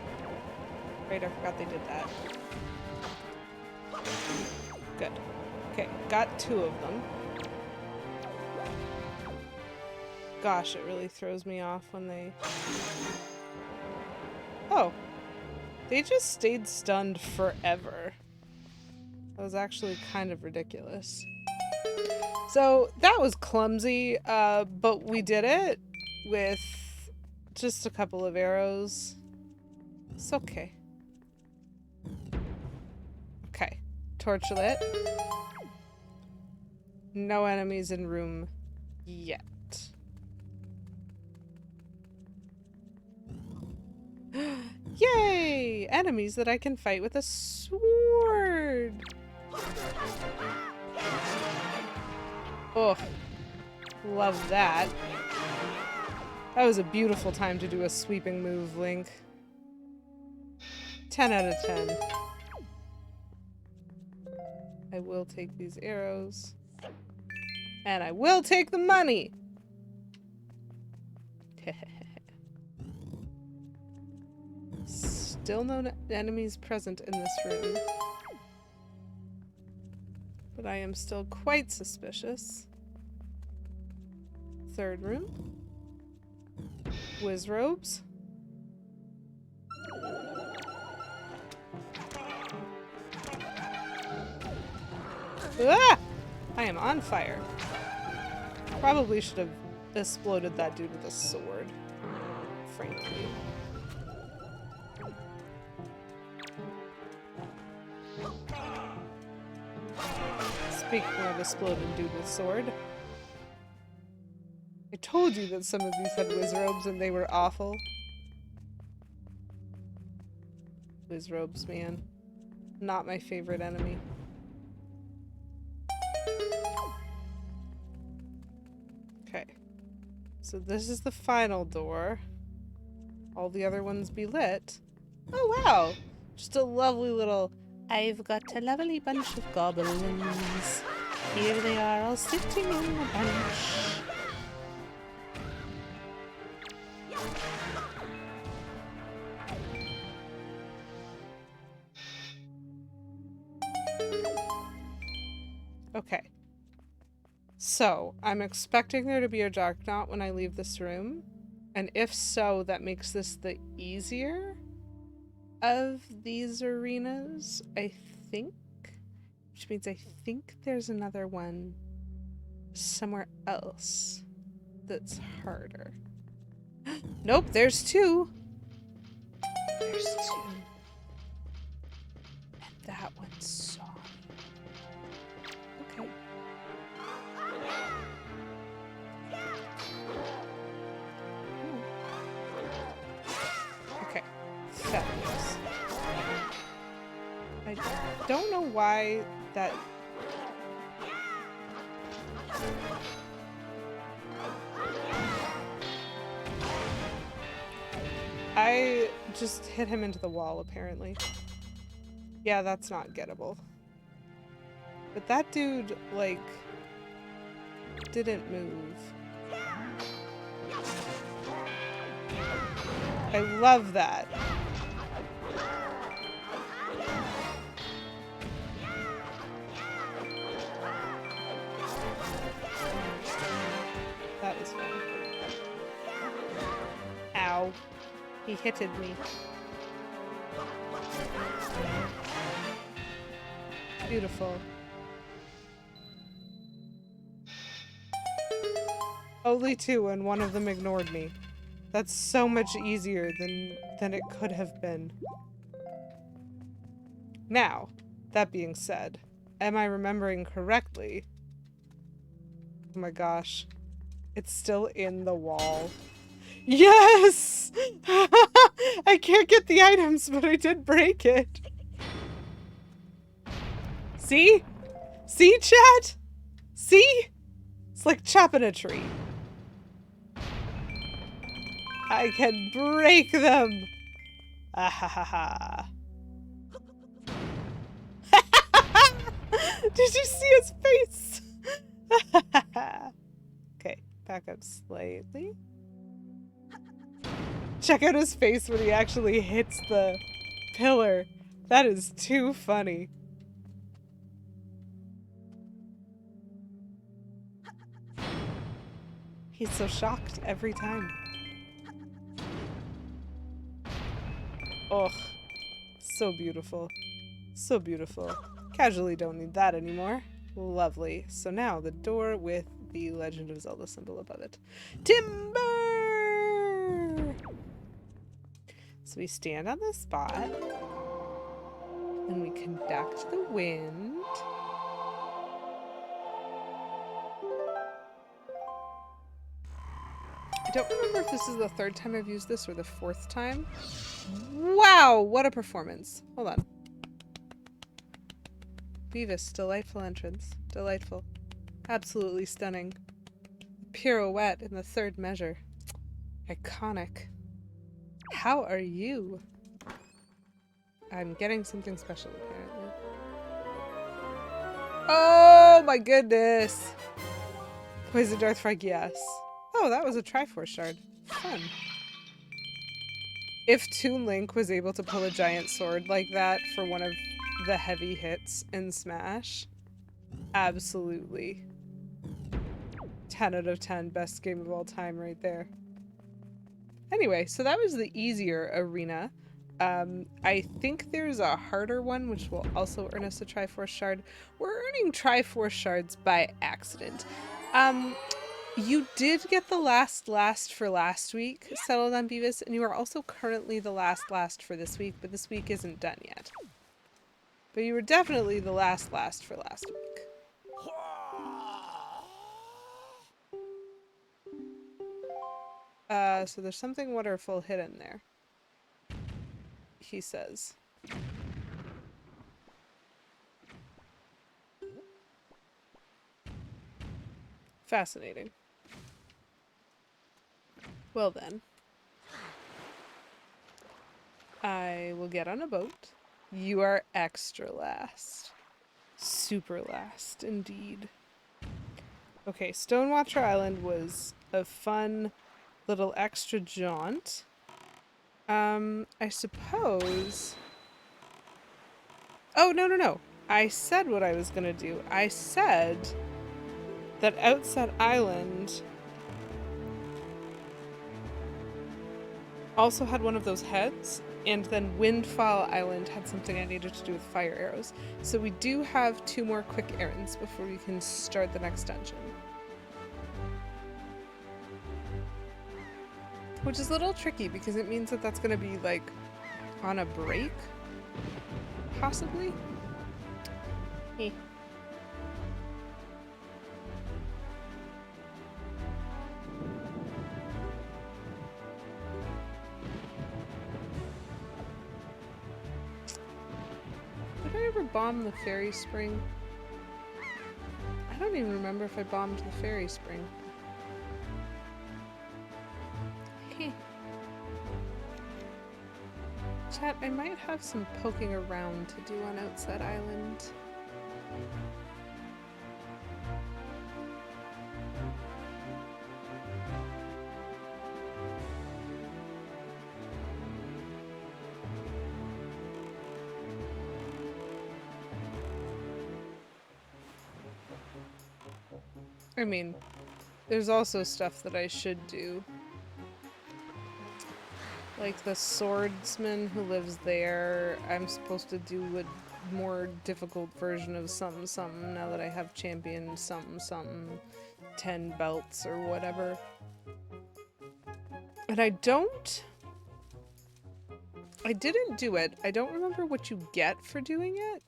Speaker 1: Right, I forgot they did that. Good. Okay, got 2 of them. Gosh, it really throws me off when they... Oh. They just stayed stunned forever. That was actually kind of ridiculous. So, that was clumsy, but we did it with just a couple of arrows. It's okay. Okay. Torch lit. No enemies in room yet. Yay! Enemies that I can fight with a sword! Oh, love that. That was a beautiful time to do a sweeping move, Link. 10 out of 10. I will take these arrows. And I will take the money! Still no enemies present in this room. But I am still quite suspicious. 3rd room. Wizrobes. Ah! I am on fire. Probably should have exploded that dude with a sword. Frankly. Speaking of exploding dude with sword. I told you that some of these had wizrobes and they were awful. Wizrobes, man. Not my favorite enemy. Okay. So this is the final door. All the other ones be lit. Oh wow! Just a lovely little... I've got a lovely bunch of goblins. Here they are all sitting in a bunch. Okay. So, I'm expecting there to be a dark knot when I leave this room. And if so, that makes this the easier of these arenas, I think. Which means I think there's another one somewhere else that's harder. Nope, there's 2. There's 2. And that one's so... Okay. Okay. Fabulous. I don't know why that... I just hit him into the wall, apparently. Yeah, that's not gettable. But that dude, like, didn't move. I love that. That was fun. He hitted me. Beautiful. Only 2 and one of them ignored me. That's so much easier than it could have been. Now, that being said, am I remembering correctly? Oh my gosh. It's still in the wall. Yes! I can't get the items, but I did break it. See? See, chat? See? It's like chopping a tree. I can break them! Ah ha ha ha. Did you see his face? Okay, back up slightly. Check out his face when he actually hits the pillar. That is too funny. He's so shocked every time. Ugh. So beautiful. So beautiful. Casually don't need that anymore. Lovely. So now the door with the Legend of Zelda symbol above it. Timber! So we stand on the spot. And we conduct the wind. I don't remember if this is the 3rd time I've used this or the 4th time. Wow, what a performance. Hold on. Beavis, delightful entrance. Delightful. Absolutely stunning. Pirouette in the 3rd measure. Iconic. How are you? I'm getting something special, apparently. Oh my goodness! Poison Darth Frog, yes. Oh, that was a Triforce shard. Fun. If Toon Link was able to pull a giant sword like that for one of the heavy hits in Smash, absolutely. 10 out of 10, best game of all time right there. Anyway, so that was the easier arena. I think there's a harder one, which will also earn us a Triforce shard. We're earning Triforce shards by accident. You did get the last for last week settled on Beavis, and you are also currently the last for this week, but this week isn't done yet. But you were definitely the last for last week. So there's something wonderful hidden there. He says. Fascinating. Well then. I will get on a boat. You are extra last. Super last, indeed. Okay, Stonewatcher Island was a fun little extra jaunt. I suppose... Oh, no. I said what I was gonna do. I said that Outset Island also had one of those heads, and then Windfall Island had something I needed to do with fire arrows. So we do have 2 more quick errands before we can start the next dungeon. Which is a little tricky because it means that that's going to be like on a break, possibly. Hey. Did I ever bomb the fairy spring? I don't even remember if I bombed the fairy spring. Chat, I might have some poking around to do on Outset Island. I mean, there's also stuff that I should do. Like the swordsman who lives there, I'm supposed to do a more difficult version of something something now that I have champion something something 10 belts or whatever. And I didn't do it. I don't remember what you get for doing it,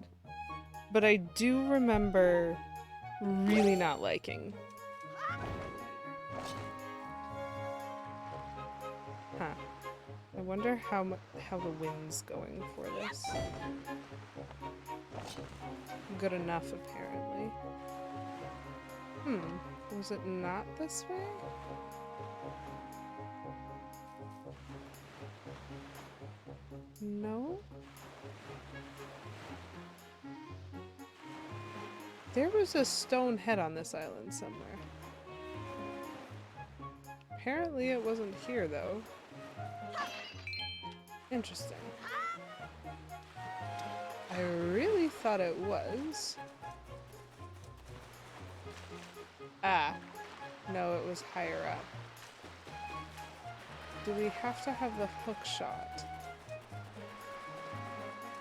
Speaker 1: but I do remember really not liking. Huh. I wonder how the wind's going for this. Good enough, apparently. Was it not this way? No? There was a stone head on this island somewhere. Apparently it wasn't here, though. Interesting. I really thought it was. Ah. No, it was higher up. Do we have to have the hook shot?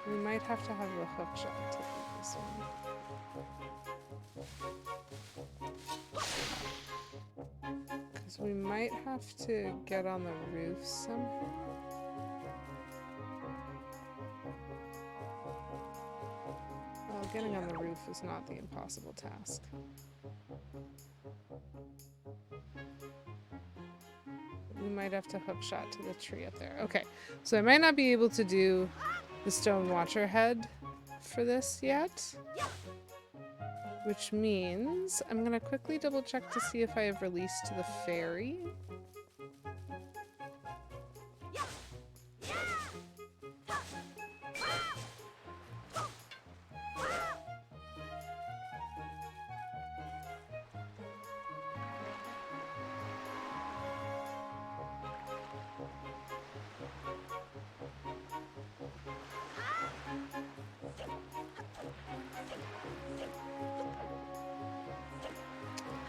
Speaker 1: We might have to have the hook shot to do this one. Because we might have to get on the roof somehow. Well, getting on the roof is not the impossible task. We might have to hook shot to the tree up there. Okay, so I might not be able to do the stone watcher head for this yet. Which means I'm gonna quickly double check to see if I have released to the ferry.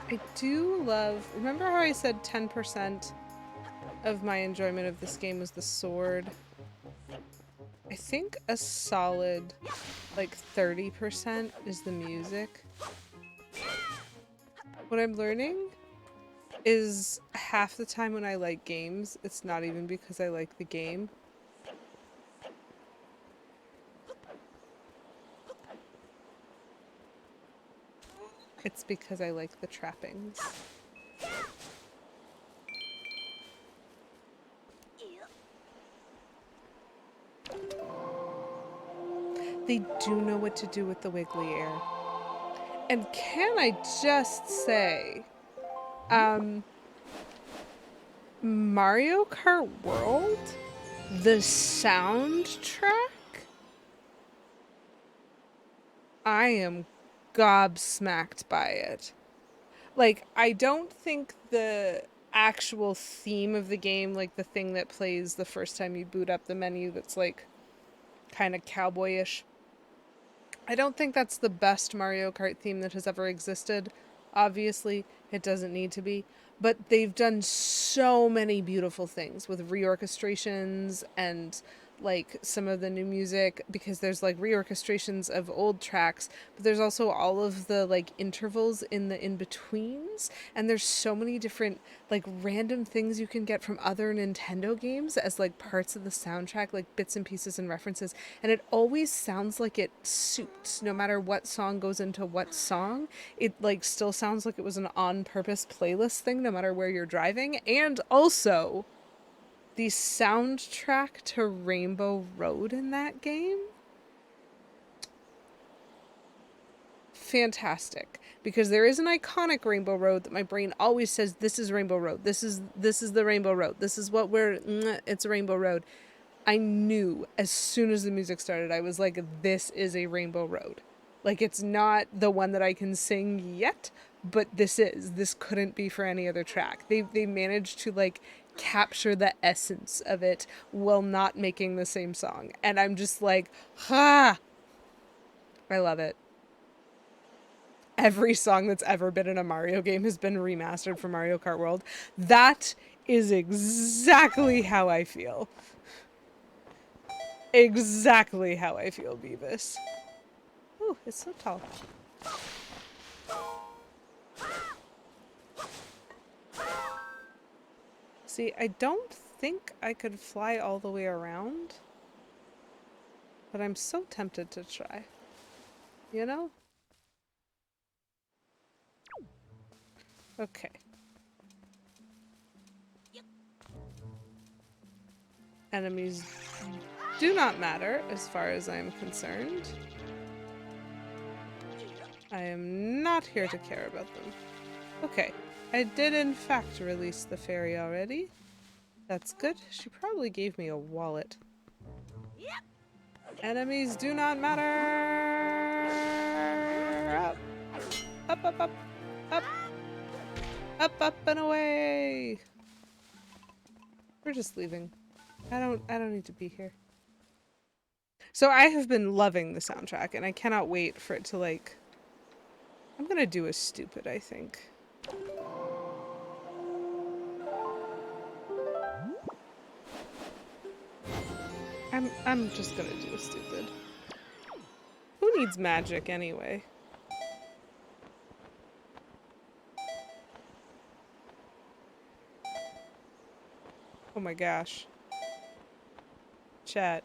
Speaker 1: I do love... Remember how I said 10% of my enjoyment of this game was the sword? I think a solid, like, 30% is the music. What I'm learning is half the time when I like games, it's not even because I like the game. It's because I like the trappings. They do know what to do with the wiggly air. And can I just say, Mario Kart World, the soundtrack, I am gobsmacked by it. Like, I don't think the actual theme of the game, like the thing that plays the first time you boot up the menu that's like kind of cowboyish, I don't think that's the best Mario Kart theme that has ever existed. Obviously, it doesn't need to be. But they've done so many beautiful things with reorchestrations and like some of the new music, because there's like reorchestrations of old tracks, but there's also all of the like intervals in the in-betweens, and there's so many different like random things you can get from other Nintendo games as like parts of the soundtrack, like bits and pieces and references, and it always sounds like it suits no matter what song goes into what song. It like still sounds like it was an on-purpose playlist thing no matter where you're driving. And also the soundtrack to Rainbow Road in that game, fantastic, because there is an iconic Rainbow Road that my brain always says, this is Rainbow Road, this is the Rainbow Road, this is what it's a Rainbow Road. I knew as soon as the music started, I was like, this is a Rainbow Road. Like, it's not the one that I can sing yet, but this couldn't be for any other track. They managed to like capture the essence of it while not making the same song. And I'm just like, ha! I love it. Every song that's ever been in a Mario game has been remastered for Mario Kart World. That is exactly how I feel. Exactly how I feel, Beavis. Ooh, it's so tall. See, I don't think I could fly all the way around, but I'm so tempted to try. You know? Okay. Enemies do not matter as far as I'm concerned. I am not here to care about them. Okay. I did in fact release the fairy already. That's good. She probably gave me a wallet. Enemies do not matter! Up, up, up, up, up, up, up and away! We're just leaving. I don't need to be here. So I have been loving the soundtrack, and I cannot wait for it to, like... I'm gonna do a stupid, I think. I'm just gonna do a stupid. Who needs magic anyway? Oh my gosh. Chat.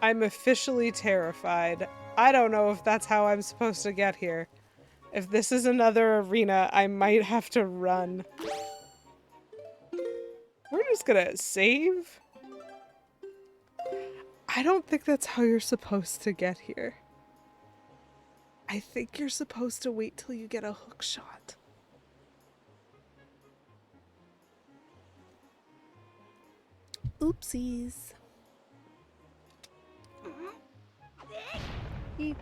Speaker 1: I'm officially terrified. I don't know if that's how I'm supposed to get here. If this is another arena, I might have to run. We're just gonna save? I don't think that's how you're supposed to get here. I think you're supposed to wait till you get a hook shot. Oopsies. Eep.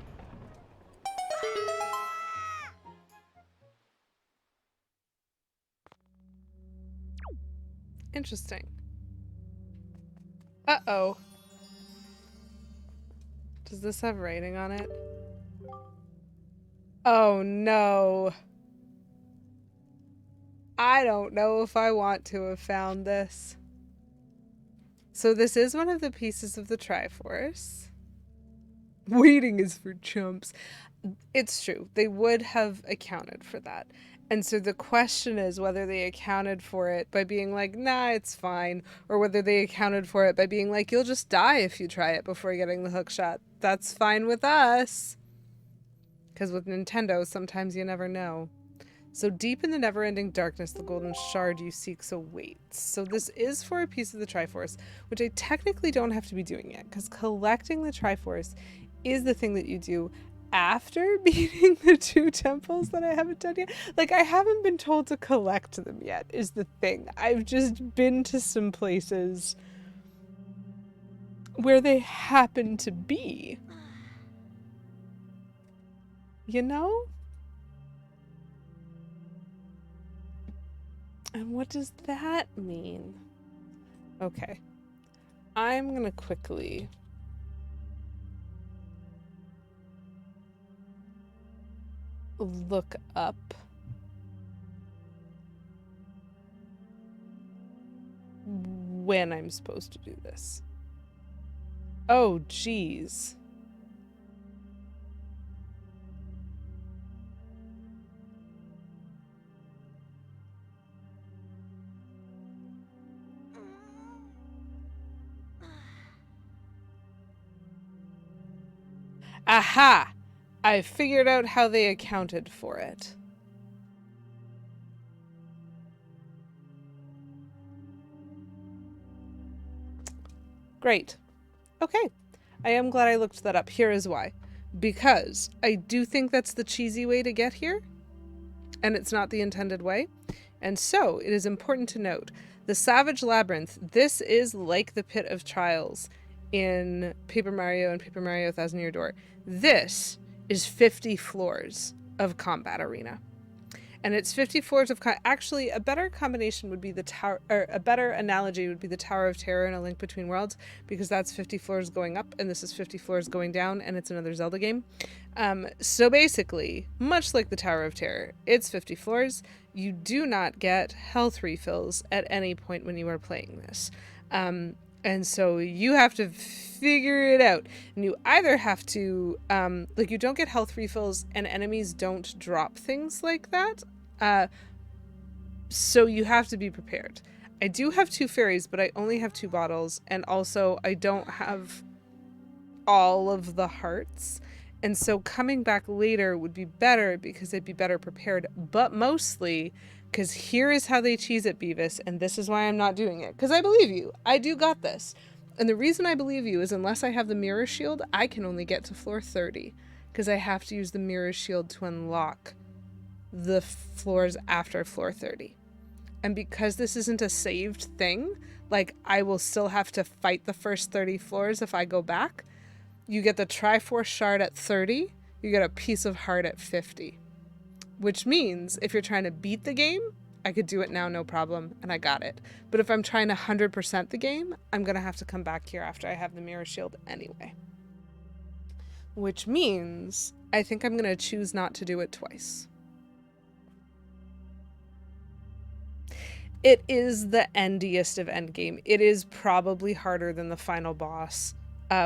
Speaker 1: Interesting. Uh-oh. Does this have writing on it? Oh no. I don't know if I want to have found this. So this is one of the pieces of the Triforce. Waiting is for chumps. It's true. They would have accounted for that. And so the question is whether they accounted for it by being like, nah, it's fine. Or whether they accounted for it by being like, you'll just die if you try it before getting the hook shot. That's fine with us. Because with Nintendo, sometimes you never know. So deep in the never-ending darkness, the golden shard you seek awaits. So this is for a piece of the Triforce, which I technically don't have to be doing yet, because collecting the Triforce is the thing that you do after beating the 2 temples that I haven't done yet. Like, I haven't been told to collect them yet, is the thing. I've just been to some places where they happen to be. You know? And what does that mean? Okay. I'm gonna quickly look up when I'm supposed to do this. Oh, geez. Aha! I figured out how they accounted for it. Great. Okay. I am glad I looked that up. Here is why. Because I do think that's the cheesy way to get here, and it's not the intended way. And so, it is important to note, the Savage Labyrinth, this is like the Pit of Trials in Paper Mario and Paper Mario Thousand Year Door. This is 50 floors of Combat Arena. And it's 50 floors of actually a better combination would be the tower, or a better analogy would be the Tower of Terror in A Link Between Worlds, because that's 50 floors going up and this is 50 floors going down, and it's another Zelda game. So basically, much like the Tower of Terror, it's 50 floors. You do not get health refills at any point when you are playing this. And so you have to figure it out. And you either have to, like, you don't get health refills and enemies don't drop things like that. So you have to be prepared. I do have 2 fairies, but I only have 2 bottles. And also I don't have all of the hearts. And so coming back later would be better because I'd be better prepared. But mostly because here is how they cheese it, Beavis, and this is why I'm not doing it. Because I believe you. I do got this. And the reason I believe you is unless I have the mirror shield, I can only get to floor 30. Because I have to use the mirror shield to unlock the floors after floor 30. And because this isn't a saved thing, like, I will still have to fight the first 30 floors if I go back. You get the Triforce shard at 30, you get a piece of heart at 50. Which means if you're trying to beat the game, I could do it now, no problem, and I got it. But if I'm trying to 100% the game, I'm going to have to come back here after I have the mirror shield anyway. Which means I think I'm going to choose not to do it twice. It is the endiest of endgame. It is probably harder than the final boss.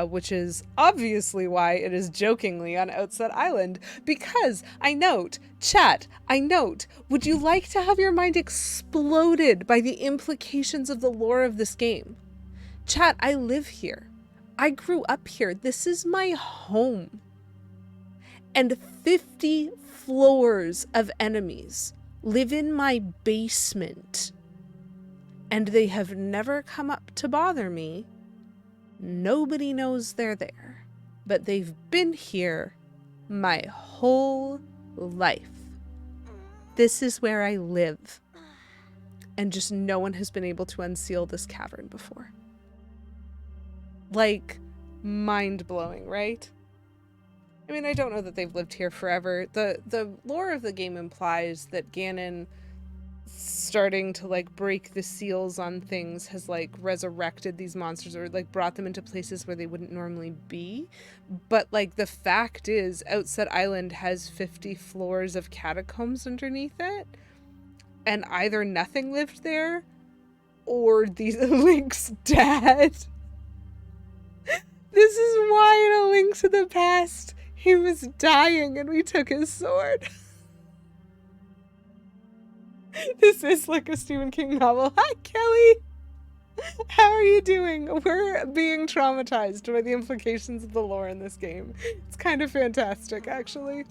Speaker 1: Which is obviously why it is jokingly on Outset Island, because I note, chat, would you like to have your mind exploded by the implications of the lore of this game? Chat, I live here. I grew up here. This is my home. And 50 floors of enemies live in my basement. And they have never come up to bother me. Nobody knows they're there, but they've been here my whole life. This is where I live. And just no one has been able to unseal this cavern before. Like, mind-blowing, right? I mean, I don't know that they've lived here forever. The lore of the game implies that Ganon starting to like break the seals on things has like resurrected these monsters or like brought them into places where they wouldn't normally be. But like the fact is Outset Island has 50 floors of catacombs underneath it, and either nothing lived there or these Link's dad. This is why in A Link to the Past he was dying and we took his sword. This is like a Stephen King novel. Hi, Kelly! How are you doing? We're being traumatized by the implications of the lore in this game. It's kind of fantastic, actually.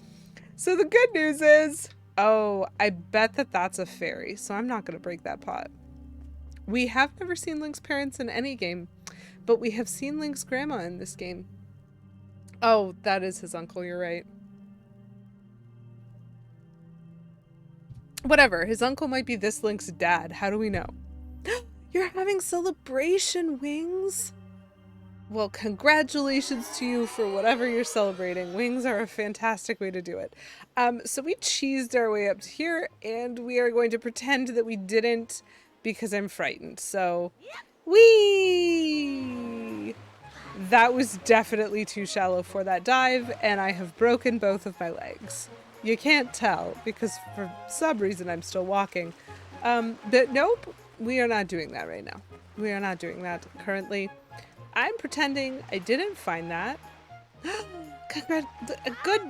Speaker 1: So the good news is... Oh, I bet that that's a fairy, so I'm not going to break that pot. We have never seen Link's parents in any game, but we have seen Link's grandma in this game. Oh, that is his uncle, you're right. Whatever, his uncle might be this Link's dad. How do we know? You're having celebration, Wings! Well, congratulations to you for whatever you're celebrating. Wings are a fantastic way to do it. So we cheesed our way up to here, and we are going to pretend that we didn't because I'm frightened. So, whee! That was definitely too shallow for that dive, and I have broken both of my legs. You can't tell because for some reason I'm still walking. But nope, we are not doing that right now. We are not doing that currently. I'm pretending I didn't find that. Congrats, good,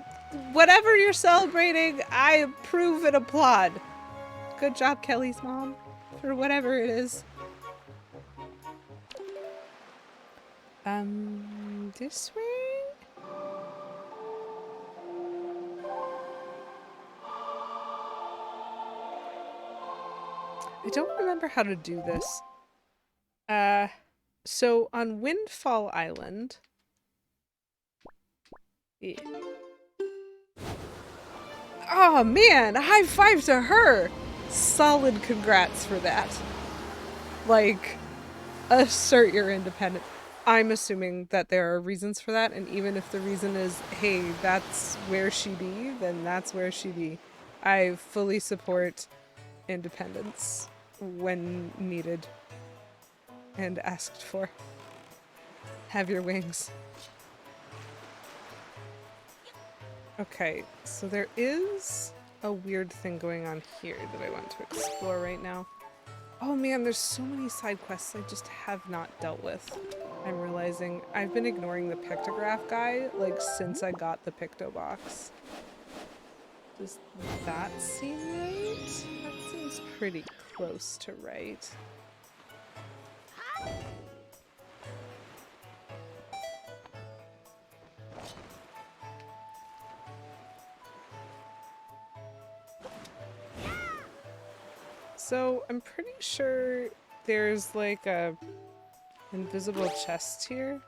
Speaker 1: whatever you're celebrating, I approve and applaud. Good job, Kelly's mom, for whatever it is. This way? I don't remember how to do this. So on Windfall Island... Yeah. Oh man, high five to her! Solid congrats for that. Like, assert your independence. I'm assuming that there are reasons for that, and even if the reason is, hey, that's where she be, then that's where she be. I fully support independence when needed and asked for. Have your wings. Okay, so there is a weird thing going on here that I want to explore right now. Oh man, there's so many side quests I just have not dealt with. I'm realizing I've been ignoring the pictograph guy, like, since I got the picto box. Does that seem right? That seems pretty close to right. So I'm pretty sure there's like a invisible chest here.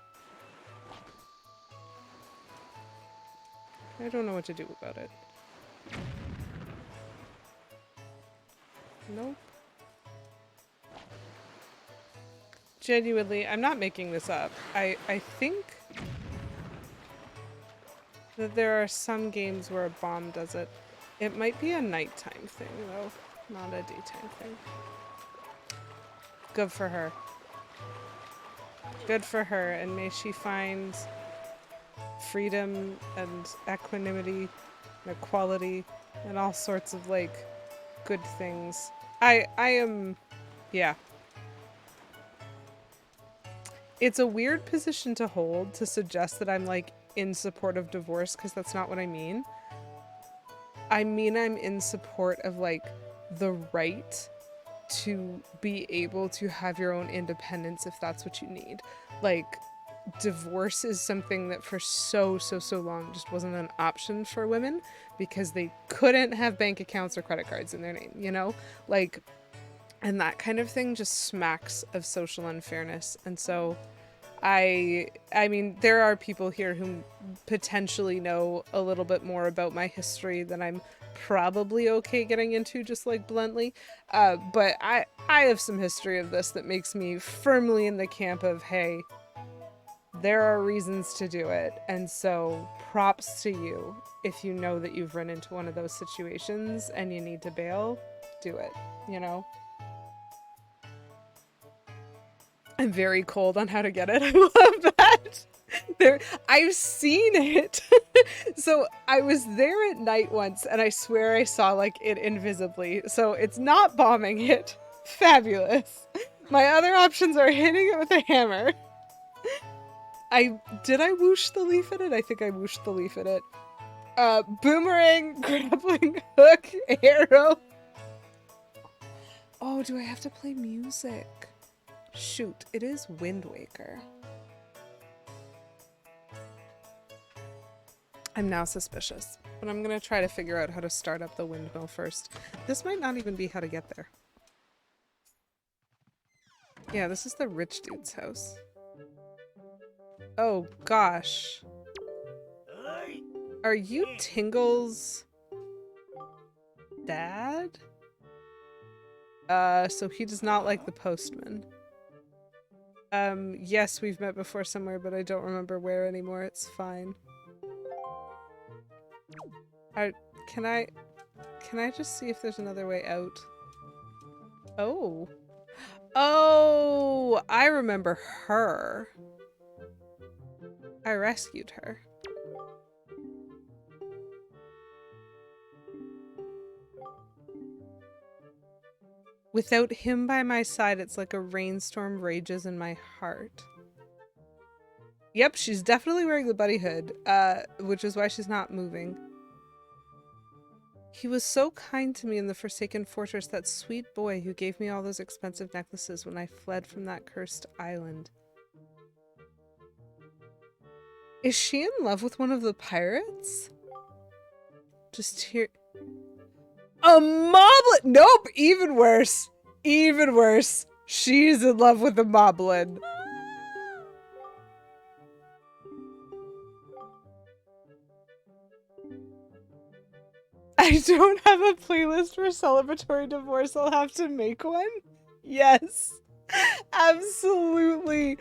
Speaker 1: I don't know what to do about it. Nope. Genuinely, I'm not making this up. I think that there are some games where a bomb does it. It might be a nighttime thing though, not a daytime thing. Good for her. Good for her, and may she find freedom and equanimity and equality and all sorts of like good things. I am, yeah. It's a weird position to hold to suggest that I'm like in support of divorce, because that's not what I mean. I mean I'm in support of like the right to be able to have your own independence if that's what you need. Like, divorce is something that for so long just wasn't an option for women because they couldn't have bank accounts or credit cards in their name, you know? Like, and that kind of thing just smacks of social unfairness. And so I mean, there are people here who potentially know a little bit more about my history than I'm probably okay getting into, just like bluntly. But I have some history of this that makes me firmly in the camp of, hey, there are reasons to do it. And so props to you if you know that you've run into one of those situations and you need to bail, do it, you know? I'm very cold on how to get it. I love that. I've seen it. So I was there at night once and I swear I saw like it invisibly. So it's not bombing it. Fabulous. My other options are hitting it with a hammer. Did I whoosh the leaf at it? I think I whooshed the leaf at it. Boomerang, grappling hook, arrow. Oh, do I have to play music? Shoot, it is Windwaker. I'm now suspicious, but I'm gonna try to figure out how to start up the windmill first. This might not even be how to get there. Yeah, this is the rich dude's house. Oh gosh. Are you Tingle's dad? So he does not like the postman. Yes, we've met before somewhere, but I don't remember where anymore. It's fine. Can I just see if there's another way out? Oh. Oh, I remember her. I rescued her. Without him by my side, it's like a rainstorm rages in my heart. Yep, she's definitely wearing the buddy hood, which is why she's not moving. He was so kind to me in the Forsaken Fortress, that sweet boy who gave me all those expensive necklaces when I fled from that cursed island. Is she in love with one of the pirates? Just here. A moblin! Nope, even worse. Even worse. She's in love with a moblin. I don't have a playlist for celebratory divorce. I'll have to make one. Yes. Absolutely.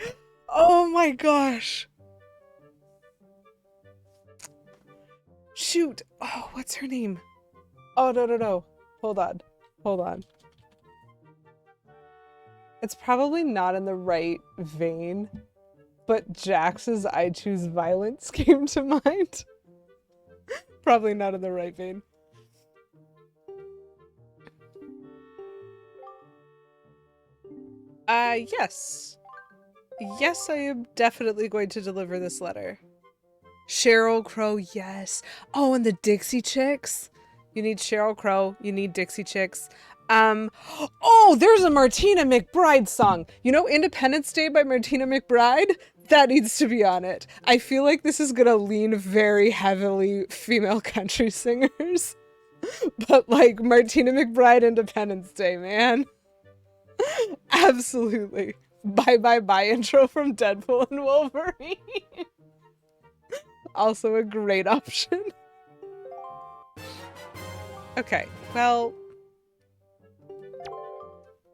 Speaker 1: Oh my gosh. Shoot. Oh, what's her name? Oh, no, no, no. Hold on. Hold on. It's probably not in the right vein, but Jax's I Choose Violence came to mind. Probably not in the right vein. Yes. Yes, I am definitely going to deliver this letter. Sheryl Crow, yes. Oh, and the Dixie Chicks. You need Sheryl Crow. You need Dixie Chicks. Oh, there's a Martina McBride song. You know Independence Day by Martina McBride? That needs to be on it. I feel like this is gonna lean very heavily female country singers. But like Martina McBride Independence Day, man. Absolutely. Bye bye bye intro from Deadpool and Wolverine. Also a great option. Okay, well,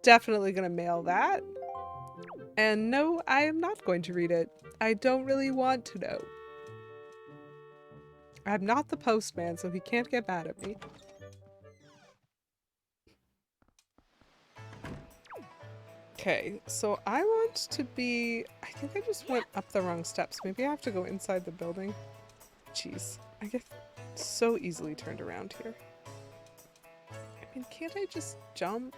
Speaker 1: definitely gonna mail that. And no, I am not going to read it. I don't really want to know. I'm not the postman, so he can't get mad at me. Okay, so I want to be... I think I just went up the wrong steps. Maybe I have to go inside the building. Jeez, I get so easily turned around here. I mean, can't I just jump?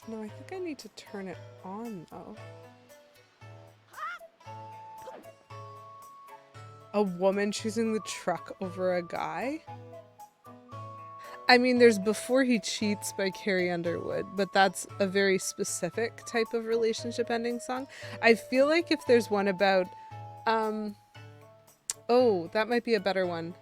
Speaker 1: No, I think I need to turn it on, though. A woman choosing the truck over a guy? I mean, there's Before He Cheats by Carrie Underwood, but that's a very specific type of relationship ending song. I feel like if there's one about, oh, that might be a better one.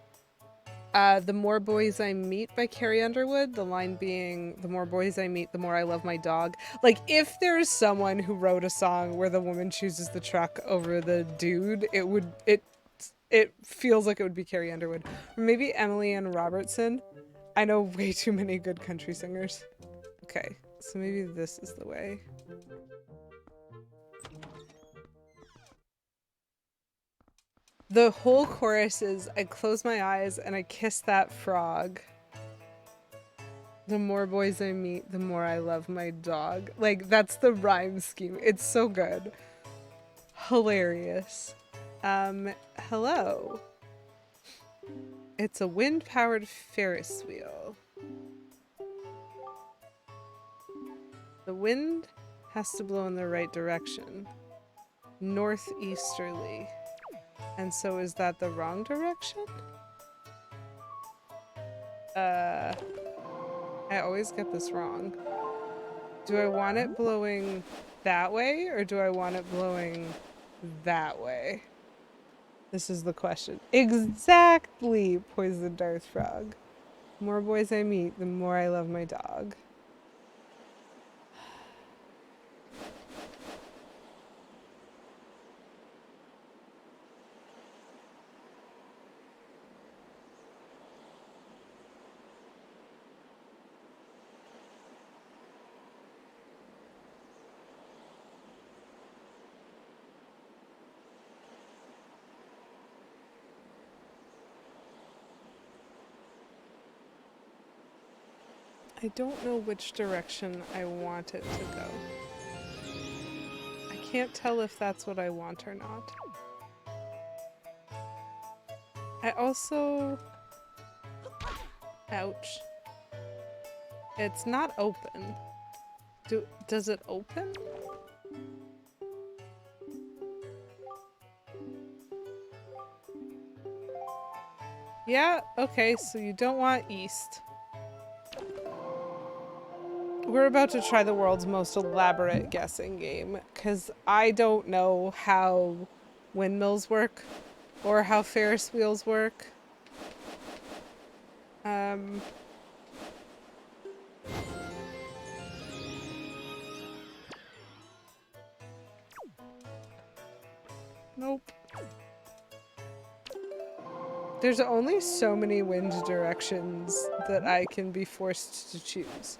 Speaker 1: The More Boys I Meet by Carrie Underwood, the line being, the more boys I meet, the more I love my dog. Like, if there's someone who wrote a song where the woman chooses the truck over the dude, it feels like it would be Carrie Underwood. Or maybe Emily Ann Robertson. I know way too many good country singers. Okay, so maybe this is the way. The whole chorus is, I close my eyes and I kiss that frog. The more boys I meet, the more I love my dog. Like, that's the rhyme scheme. It's so good. Hilarious. Hello. It's a wind-powered Ferris wheel. The wind has to blow in the right direction. Northeasterly. And so is that the wrong direction? I always get this wrong. Do I want it blowing that way or do I want it blowing that way? This is the question. Exactly, Poison Dart Frog. The more boys I meet, the more I love my dog. I don't know which direction I want it to go. I can't tell if that's what I want or not. I also... Ouch. It's not open. Does it open? Yeah, okay, so you don't want east. We're about to try the world's most elaborate guessing game, because I don't know how windmills work, or how Ferris wheels work. Nope. There's only so many wind directions that I can be forced to choose.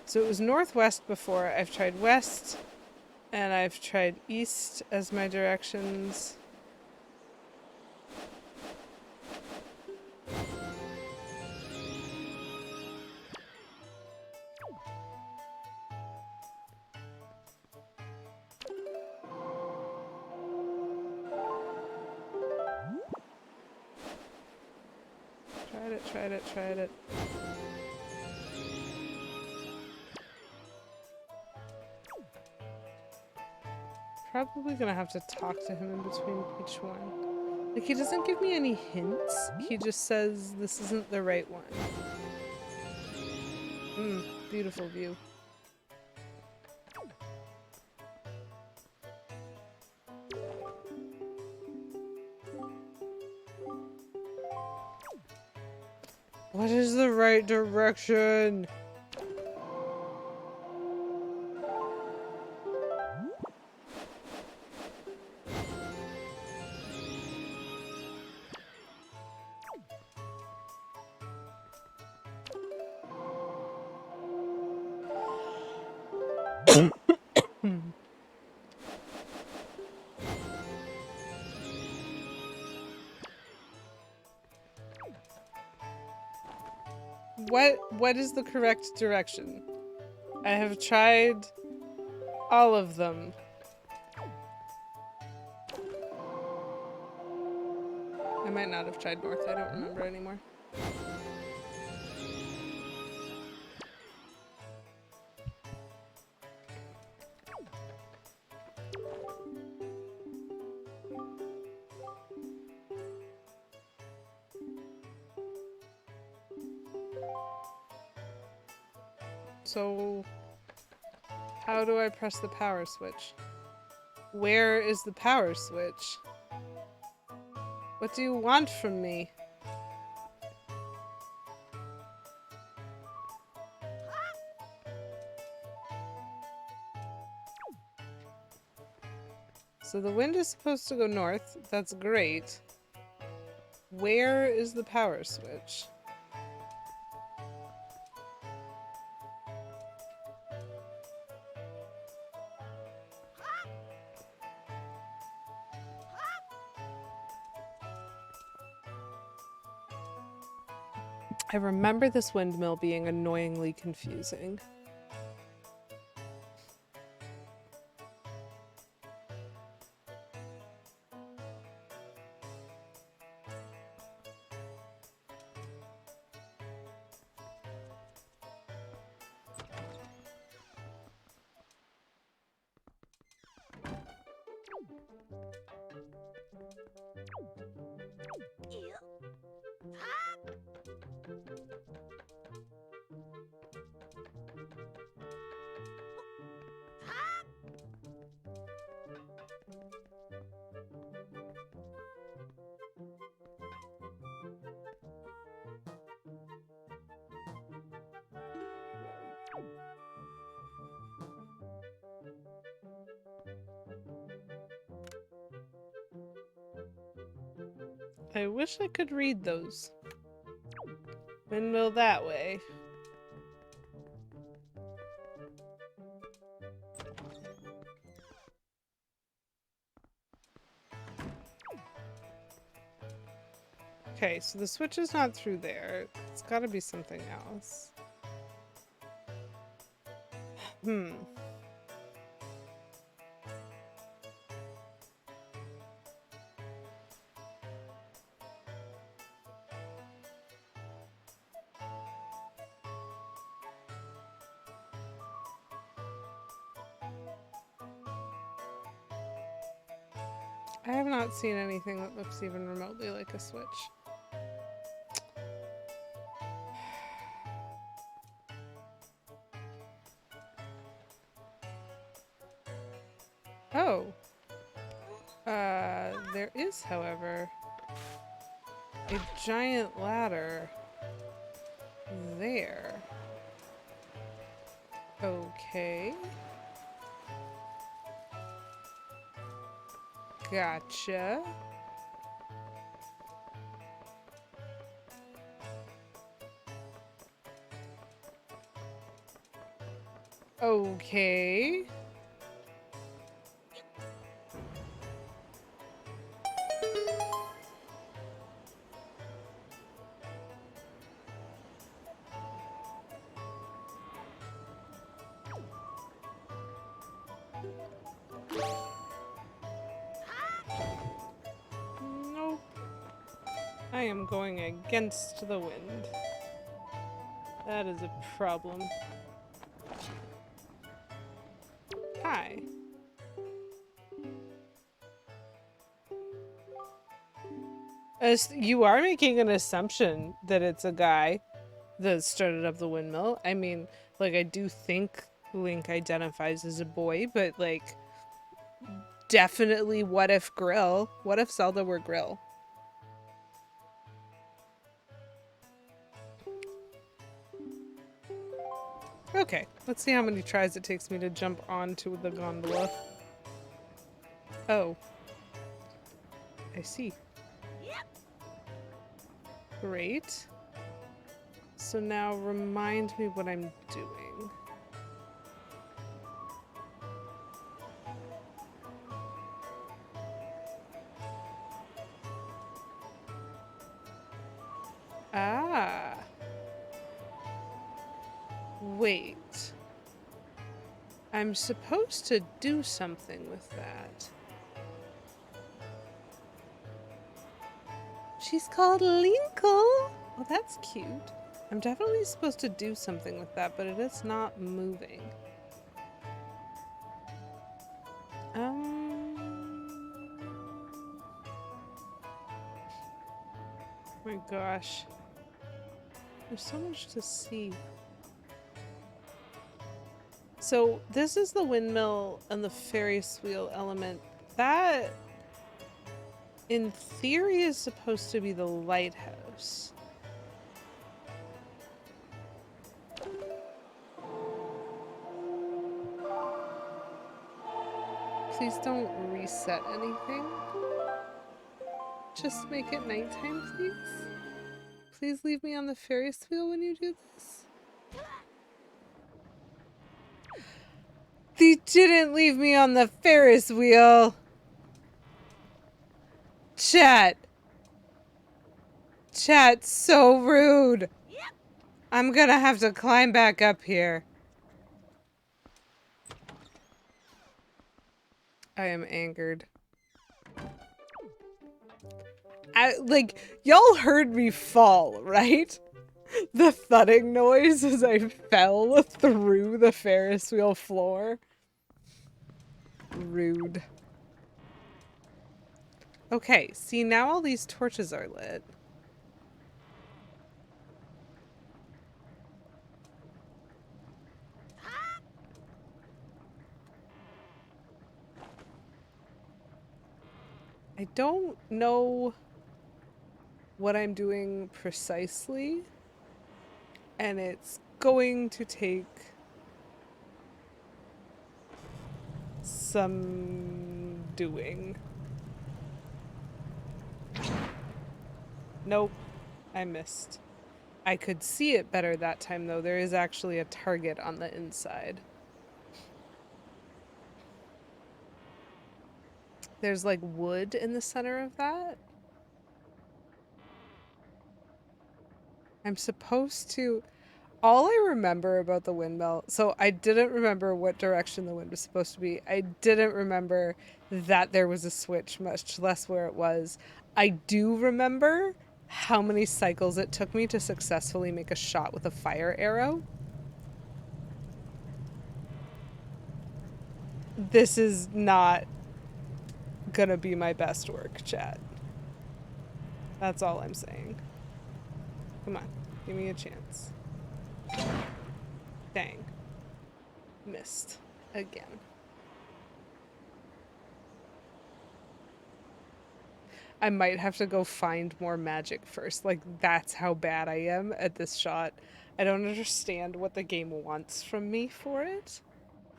Speaker 1: So it was northwest before. I've tried west, and I've tried east as my directions. Tried it, tried it, tried it. Probably gonna have to talk to him in between each one. Like, he doesn't give me any hints. He just says this isn't the right one. Beautiful view. What is the right direction? What is the correct direction? I have tried all of them. I might not have tried north, I don't remember anymore. So, how do I press the power switch? Where is the power switch? What do you want from me? So the wind is supposed to go north. That's great. Where is the power switch? I remember this windmill being annoyingly confusing. I wish I could read those. Windmill that way. Okay, so the switch is not through there. It's gotta be something else. I have not seen anything that looks even remotely like a switch. Oh. There is, however, a giant ladder there. Okay. Gotcha. Okay. Nope. I am going against the wind. That is a problem. Hi. You are making an assumption that it's a guy that started up the windmill. I mean, like, I do think Link identifies as a boy, but, like, definitely what if Grill? What if Zelda were Grill? Okay, let's see how many tries it takes me to jump onto the gondola. Oh. I see. Great. So now remind me what I'm doing. Ah. Wait. I'm supposed to do something with that. She's called Linkle. Oh, that's cute. I'm definitely supposed to do something with that, but it is not moving. My gosh. There's so much to see. So this is the windmill and the Ferris wheel element. That, in theory, is supposed to be the lighthouse. Please don't reset anything. Just make it nighttime, please. Please leave me on the Ferris wheel when you do this. They didn't leave me on the Ferris wheel. Chat. Chat, so rude. I'm gonna have to climb back up here. I am angered. Y'all heard me fall, right? The thudding noise as I fell through the Ferris wheel floor. Rude. Okay, see, now all these torches are lit. I don't know what I'm doing precisely, and it's going to take some doing. Nope, I missed. I could see it better that time, though. There is actually a target on the inside. There's, like, wood in the center of that. I'm supposed to... All I remember about the windmill... So I didn't remember what direction the wind was supposed to be. I didn't remember that there was a switch, much less where it was. I do remember how many cycles it took me to successfully make a shot with a fire arrow. This is not gonna be my best work, chat. That's all I'm saying. Come on, give me a chance. Dang. Missed. Again. I might have to go find more magic first. Like, that's how bad I am at this shot. I don't understand what the game wants from me for it.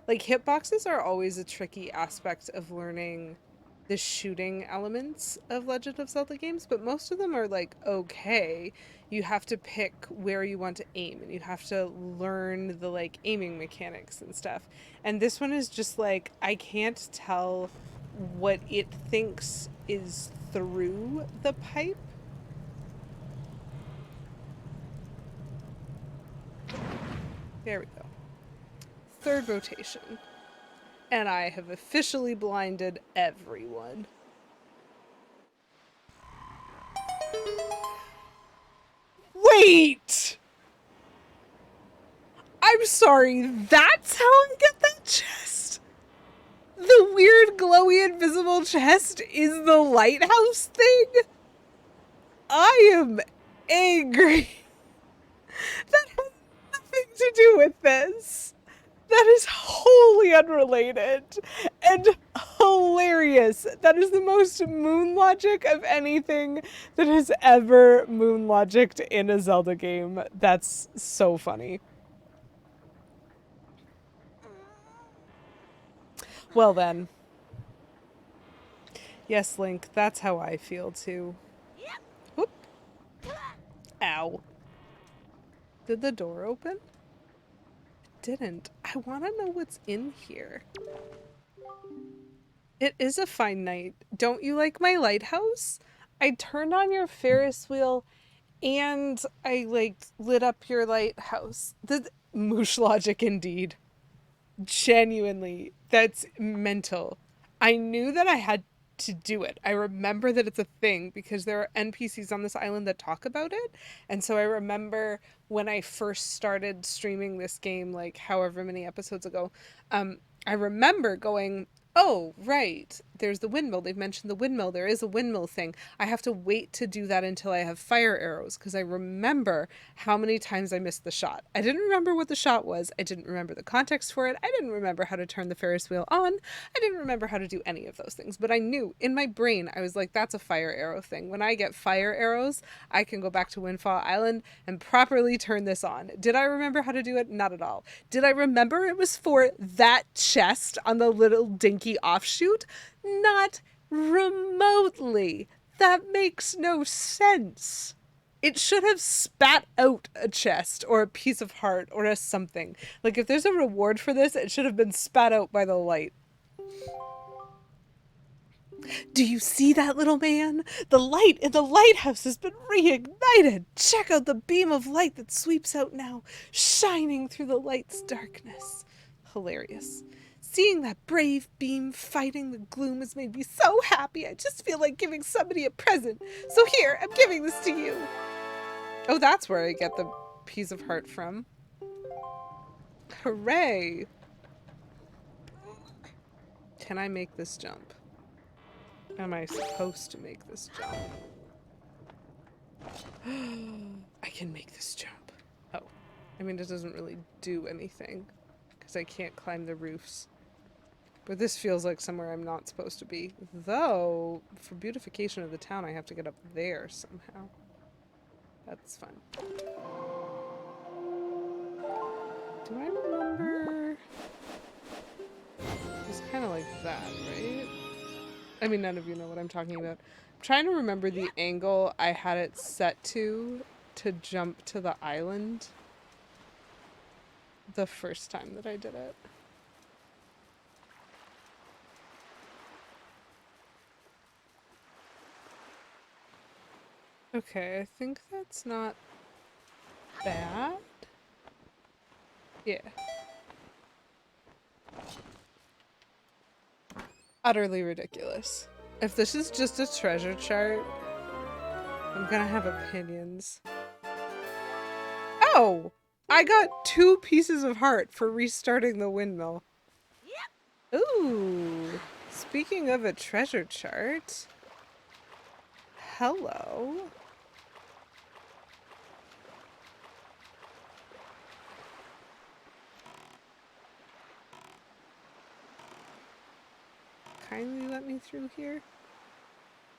Speaker 1: Like, hitboxes are always a tricky aspect of learning the shooting elements of Legend of Zelda games, but most of them are, like, okay. You have to pick where you want to aim, and you have to learn the, like, aiming mechanics and stuff. And this one is just, like, I can't tell what it thinks is through the pipe. There we go. Third rotation. And I have officially blinded everyone. Wait! I'm sorry, that's how I get that chest? The weird, glowy, invisible chest is the lighthouse thing? I am angry. That has nothing to do with this. That is wholly unrelated and hilarious. That is the most moon logic of anything that has ever moon logicked in a Zelda game. That's so funny. Well then. Yes, Link, that's how I feel too. Whoop. Ow. Did the door open? It didn't. I want to know what's in here. It is a fine night. Don't you like my lighthouse? I turned on your Ferris wheel and I lit up your lighthouse. The moosh logic indeed. Genuinely, that's mental. I knew that I had to do it. I remember that it's a thing because there are NPCs on this island that talk about it. And so I remember when I first started streaming this game, like however many episodes ago, I remember going, oh, right, there's the windmill. They've mentioned the windmill. There is a windmill thing. I have to wait to do that until I have fire arrows because I remember how many times I missed the shot. I didn't remember what the shot was. I didn't remember the context for it. I didn't remember how to turn the Ferris wheel on. I didn't remember how to do any of those things. But I knew in my brain, I was like, that's a fire arrow thing. When I get fire arrows, I can go back to Windfall Island and properly turn this on. Did I remember how to do it? Not at all. Did I remember it was for that chest on the little dinky offshoot? Not remotely. That makes no sense. It should have spat out a chest or a piece of heart or a something. Like if there's a reward for this, it should have been spat out by the light. Do you see that, little man? The light in the lighthouse has been reignited. Check out the beam of light that sweeps out now, shining through the light's darkness. Hilarious. Seeing that brave beam fighting the gloom has made me so happy. I just feel like giving somebody a present. So here, I'm giving this to you. Oh, that's where I get the piece of heart from. Hooray. Can I make this jump? Am I supposed to make this jump? I can make this jump. Oh. I mean, it doesn't really do anything because I can't climb the roofs. But this feels like somewhere I'm not supposed to be. Though, for beautification of the town, I have to get up there somehow. That's fun. Do I remember? It's kind of like that, right? I mean, none of you know what I'm talking about. I'm trying to remember the angle I had it set to jump to the island the first time that I did it. Okay, I think that's not bad. Yeah. Utterly ridiculous. If this is just a treasure chart, I'm gonna have opinions. Oh! I got 2 pieces of heart for restarting the windmill. Ooh! Speaking of a treasure chart. Hello. Kindly let me through here.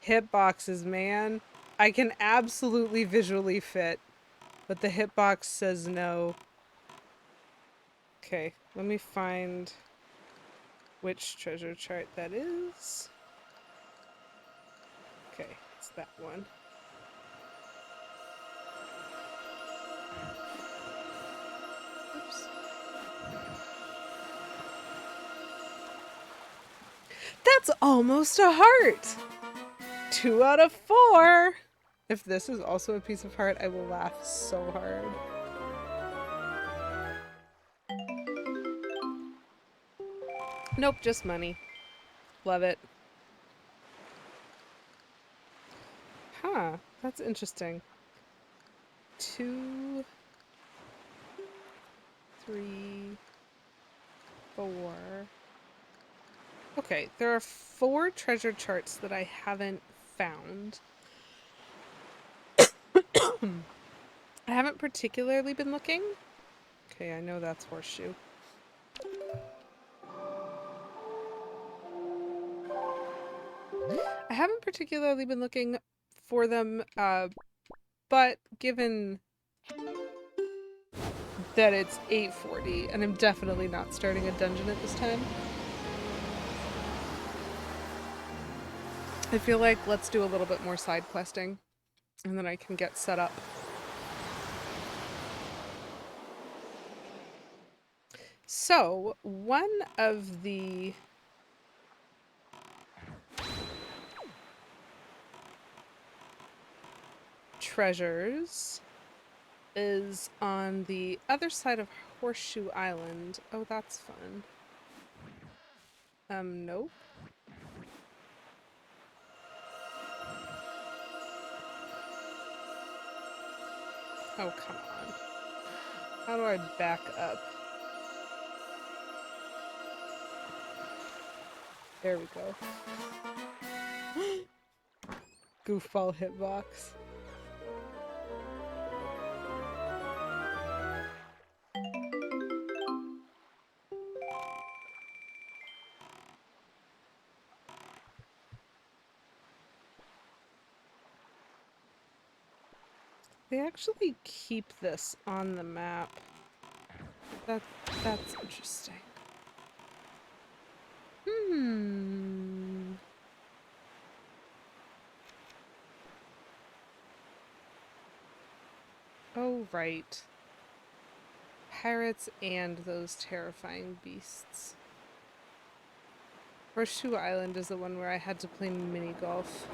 Speaker 1: Hitboxes, man. I can absolutely visually fit, but the hitbox says no. Okay, let me find which treasure chart that is. Okay, it's that one. Oops. That's almost a heart! 2 out of 4! If this is also a piece of heart, I will laugh so hard. Nope, just money. Love it. Huh, that's interesting. 2, 3, 4. Okay, there are 4 treasure charts that I haven't found. I haven't particularly been looking. Okay, I know that's horseshoe. I haven't particularly been looking for them, but given that it's 8:40 and I'm definitely not starting a dungeon at this time, I feel like let's do a little bit more side questing and then I can get set up. So, one of the treasures is on the other side of Horseshoe Island. Oh, that's fun. Nope. Oh, come on. How do I back up? There we go. Goofball hitbox. They actually keep this on the map. That's interesting. Oh, right. Pirates and those terrifying beasts. Horseshoe Island is the one where I had to play mini golf.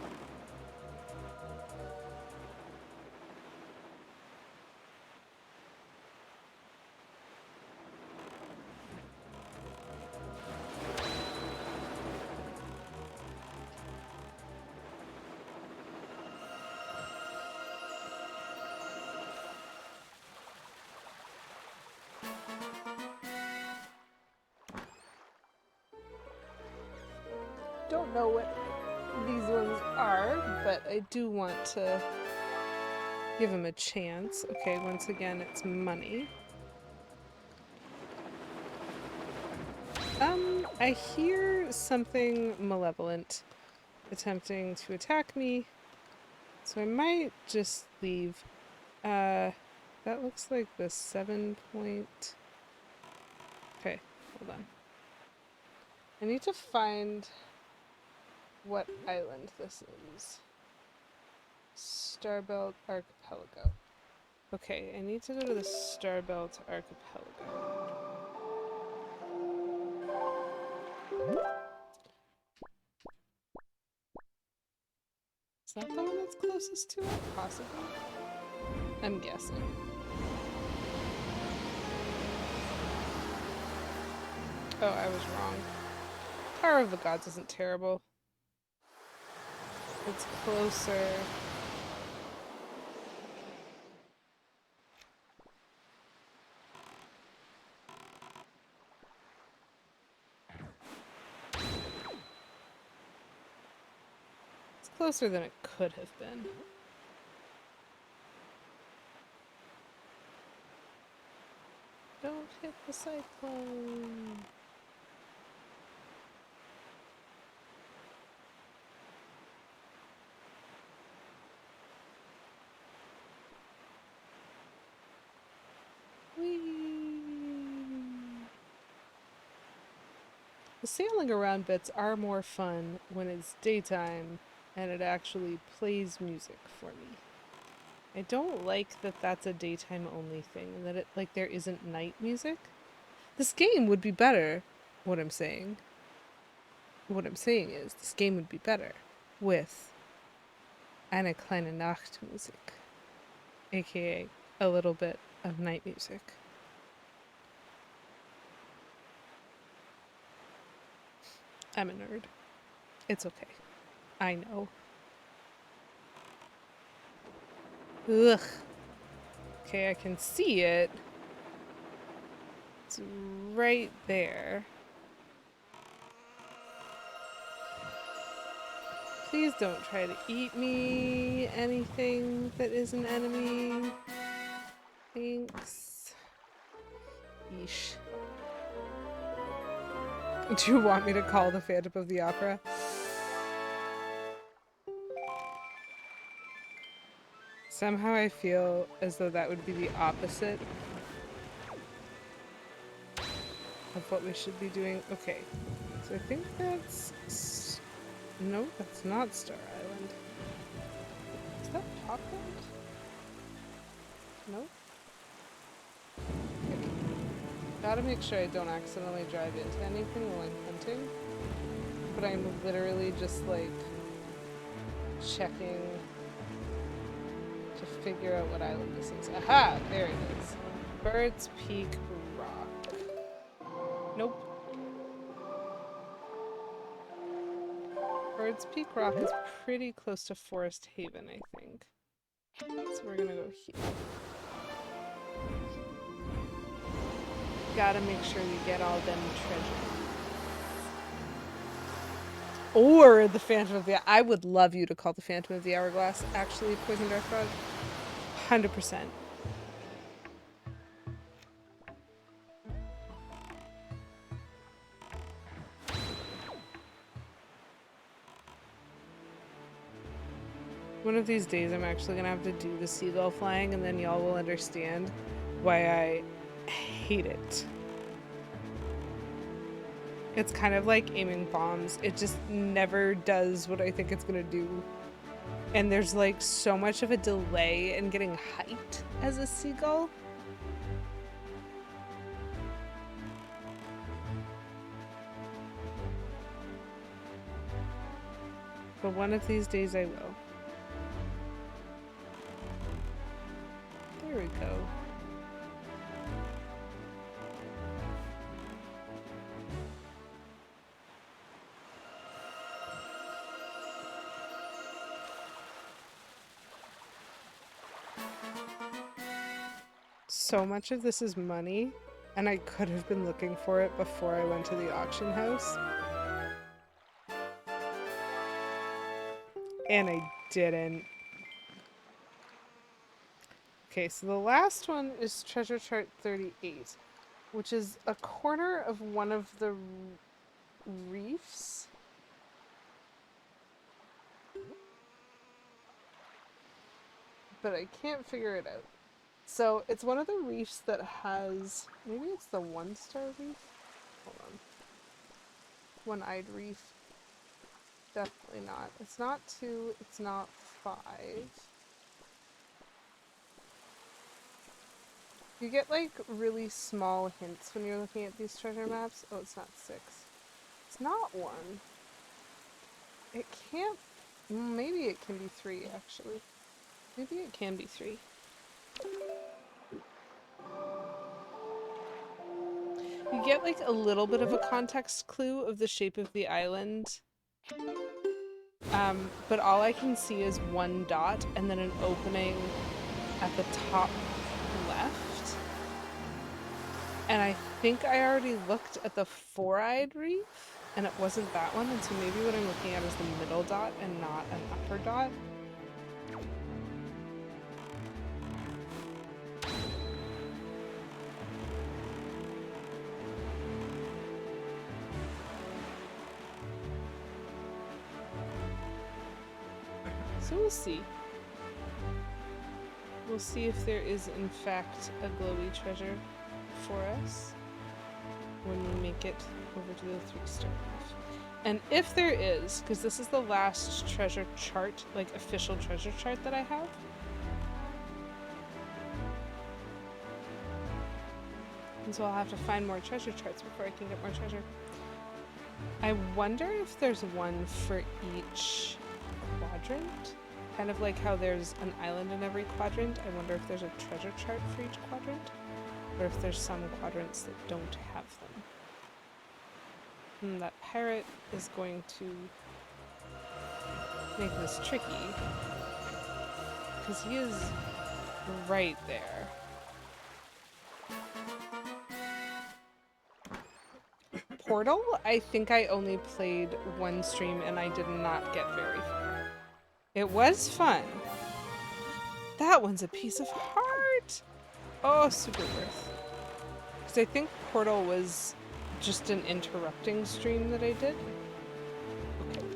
Speaker 1: Don't know what these ones are, but I do want to give them a chance. Okay, once again, it's money. I hear something malevolent attempting to attack me, so I might just leave. That looks like the 7 point... Okay, hold on. I need to find what island this is. Starbelt Archipelago. Okay, I need to go to the Starbelt Archipelago. Is that the one that's closest to it? Possibly. I'm guessing. Oh, I was wrong. Tower of the Gods isn't terrible. It's closer. It's closer than it could have been. Don't hit the cyclone. The sailing around bits are more fun when it's daytime and it actually plays music for me. I don't like that that's a daytime only thing and that it like there isn't night music. This game would be better, what I'm saying. What I'm saying is this game would be better with eine kleine Nachtmusik, aka a little bit of night music. I'm a nerd. It's okay. I know. Ugh. Okay, I can see it. It's right there. Please don't try to eat me. Anything that is an enemy. Thanks. Yeesh. Do you want me to call the Phantom of the Opera? Somehow I feel as though that would be the opposite of what we should be doing. Okay, so I think that's... No, that's not Star Island. Is that Auckland? No? Okay. Gotta make sure I don't accidentally drive into anything while I'm hunting. But I'm literally just like checking to figure out what island this is. Aha! There it is. Bird's Peak Rock. Nope. Bird's Peak Rock is pretty close to Forest Haven, I think. So we're gonna go here. Gotta make sure we get all them treasure. Or the Phantom of the... I would love you to call the Phantom of the Hourglass, actually, Poison Dart Frog. 100%. One of these days I'm actually gonna have to do the seagull flying and then y'all will understand why I hate it. It's kind of like aiming bombs. It just never does what I think it's gonna do. And there's like so much of a delay in getting height as a seagull. But one of these days I will. There we go. So much of this is money, and I could have been looking for it before I went to the auction house. And I didn't. Okay, so the last one is Treasure Chart 38, which is a corner of one of the reefs. But I can't figure it out. So it's one of the reefs that has, maybe it's the 1-star reef? Hold on. One-eyed reef. Definitely not. It's not 2, it's not 5. You get like really small hints when you're looking at these treasure maps. Oh, it's not 6. It's not 1. It can't, maybe it can be 3 actually. Maybe it can be 3. You get like a little bit of a context clue of the shape of the island. But all I can see is one dot and then an opening at the top left. And I think I already looked at the 4-eyed reef and it wasn't that one, and so maybe what I'm looking at is the middle dot and not an upper dot. So we'll see. We'll see if there is in fact a glowy treasure for us when we make it over to the 3-star reef. And if there is, because this is the last treasure chart, like official treasure chart that I have. And so I'll have to find more treasure charts before I can get more treasure. I wonder if there's one for each quadrant. Kind of like how there's an island in every quadrant. I wonder if there's a treasure chart for each quadrant. Or if there's some quadrants that don't have them. That pirate is going to make this tricky. Because he is right there. Portal, I think I only played one stream and I did not get very far. It was fun. That one's a piece of heart. Oh, super worth. Because I think Portal was just an interrupting stream that I did. Okay.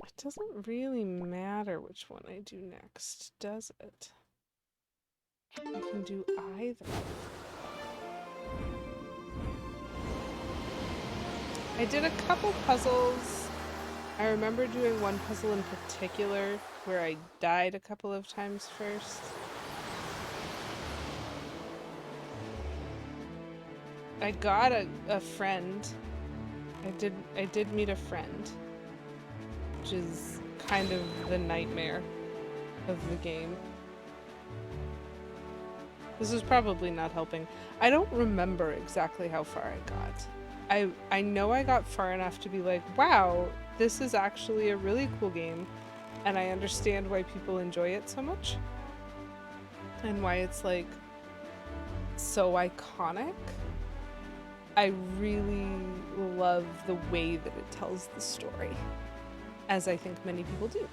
Speaker 1: It doesn't really matter which one I do next, does it? I can do either. I did a couple puzzles. I remember doing one puzzle in particular where I died a couple of times first. I got a friend. I did meet a friend, which is kind of the nightmare of the game. This is probably not helping. I don't remember exactly how far I got. I know I got far enough to be like, wow, this is actually a really cool game, and I understand why people enjoy it so much, and why it's like so iconic. I really love the way that it tells the story, as I think many people do.